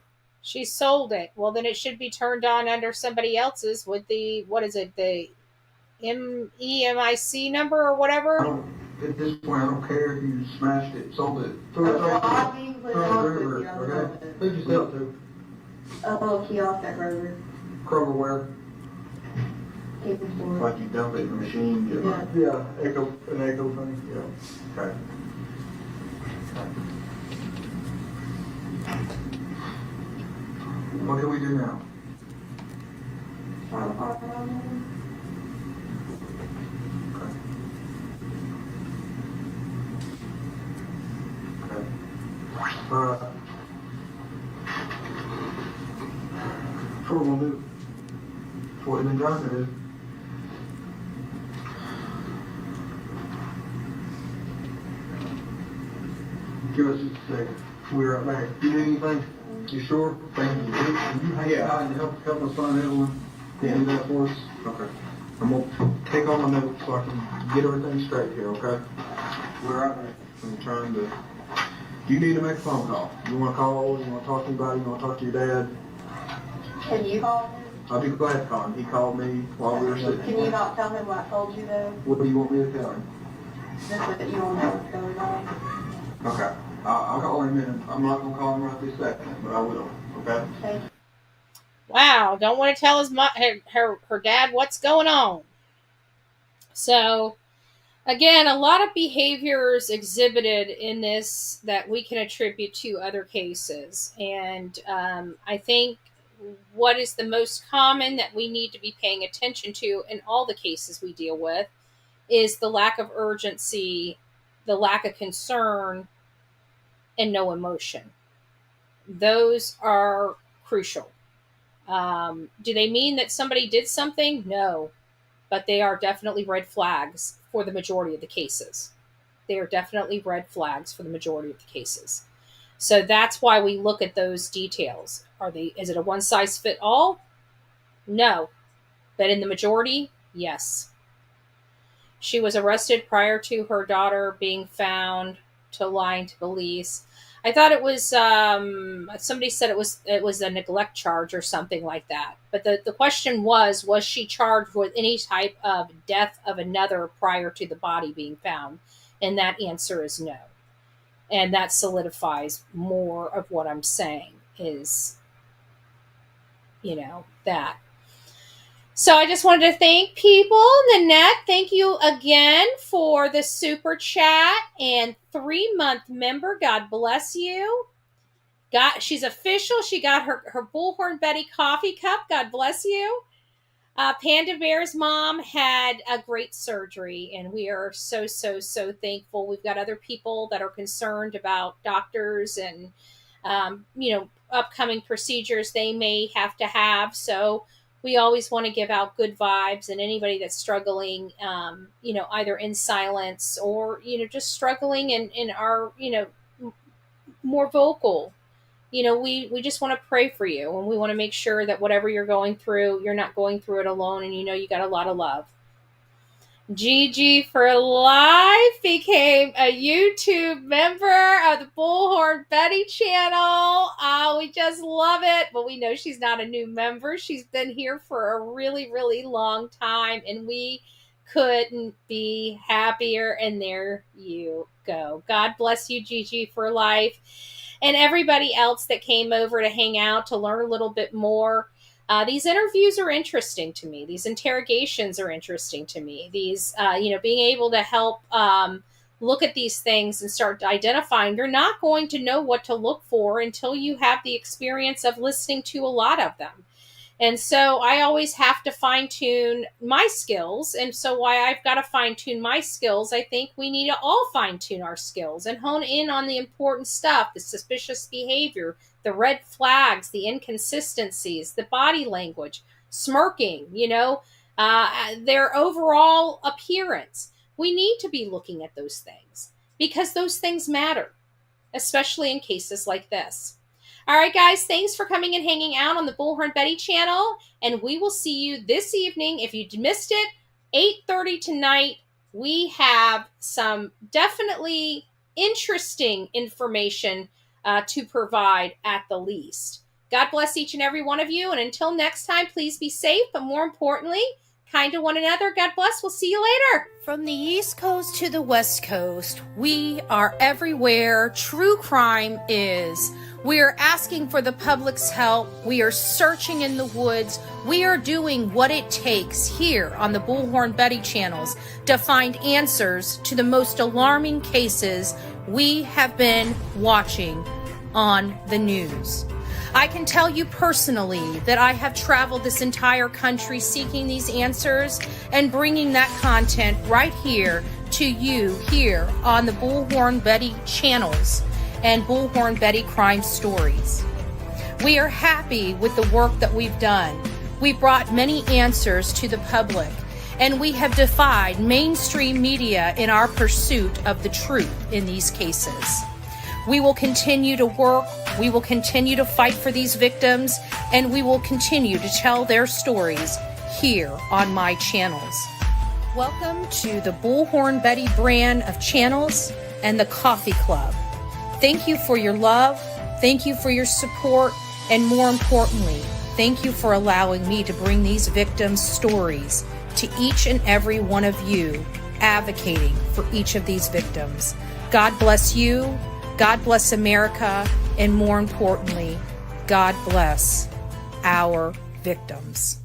She sold it. Well, then it should be turned on under somebody else's with the, what is it, the EMIC number or whatever? At this point, I don't care if you smashed it, sold it. Throw it in the river, okay? Who'd you sell it to? A little kiosk at Kroger. Kroger where? Keeping store. Like you dump it in the machine? Yeah, an echo thing? Yeah. Okay. What can we do now? Try to park it on Okay. What we're gonna do? That's what we've been trying to do. Give us just a second. We'll be right back. You need anything? You sure? Thank you. You hang out and help us find Evelyn. Can you do that for us? Okay. I'm gonna take all my notes so I can get everything straight here, okay? We're right back. I'm trying to. You need to make a phone call. You want to call? You want to talk to anybody? You want to talk to your dad? Can you call him? I'll be glad to call him. He called me while we were sitting. Can you not tell him what I told you though? What do you want me to tell him? Just that you don't know what's going on. Okay. I'll call him in a minute. I'm not going to call him right this second, but I will. Okay? Thank you. Wow, don't want to tell her dad what's going on. So, again, a lot of behaviors exhibited in this that we can attribute to other cases. And I think what is the most common that we need to be paying attention to in all the cases we deal with is the lack of urgency, the lack of concern, and no emotion. Those are crucial. Do they mean that somebody did something? No. But they are definitely red flags for the majority of the cases. They are definitely red flags for the majority of the cases. So that's why we look at those details. Is it a one size fit all? No. But in the majority, yes. She was arrested prior to her daughter being found to lying to police. I thought it was somebody said it was a neglect charge or something like that. But the question was she charged with any type of death of another prior to the body being found? And that answer is no. And that solidifies more of what I'm saying is, that. So I just wanted to thank people. Nanette, thank you again for the super chat and 3-month member. God bless you. She's official. She got her Bullhorn Betty coffee cup. God bless you. Panda Bear's mom had a great surgery, and we are so, so, so thankful. We've got other people that are concerned about doctors and, upcoming procedures they may have to have. So we always want to give out good vibes, and anybody that's struggling, either in silence or, just struggling in our, more vocal, we just want to pray for you, and we want to make sure that whatever you're going through, you're not going through it alone, and you got a lot of love. Gigi for Life became a YouTube member of the Bullhorn Betty channel. We just love it, but we know she's not a new member. She's been here for a really, really long time, and we couldn't be happier. And there you go. God bless you, Gigi for Life. And everybody else that came over to hang out to learn a little bit more. These interviews are interesting to me. These interrogations are interesting to me. These, being able to help look at these things and start identifying. You're not going to know what to look for until you have the experience of listening to a lot of them. And so I always have to fine tune my skills. And so why I've got to fine tune my skills, I think we need to all fine tune our skills and hone in on the important stuff, the suspicious behavior, the red flags, the inconsistencies, the body language, smirking, their overall appearance. We need to be looking at those things because those things matter, especially in cases like this. All right, guys, thanks for coming and hanging out on the Bullhorn Betty channel, and we will see you this evening. If you missed it, 8:30 tonight, we have some definitely interesting information to provide at the least. God bless each and every one of you, and until next time, please be safe, but more importantly, kind to one another. God bless. We'll see you later. From the East Coast to the West Coast, we are everywhere true crime is. We are asking for the public's help. We are searching in the woods. We are doing what it takes here on the Bullhorn Betty channels to find answers to the most alarming cases we have been watching on the news. I can tell you personally that I have traveled this entire country seeking these answers and bringing that content right here to you here on the Bullhorn Betty channels and Bullhorn Betty Crime Stories. We are happy with the work that we've done. We brought many answers to the public, and we have defied mainstream media in our pursuit of the truth in these cases. We will continue to work, we will continue to fight for these victims, and we will continue to tell their stories here on my channels. Welcome to the Bullhorn Betty brand of channels and the Coffee Club. Thank you for your love, thank you for your support, and more importantly, thank you for allowing me to bring these victims' stories to each and every one of you, advocating for each of these victims. God bless you, God bless America, and more importantly, God bless our victims.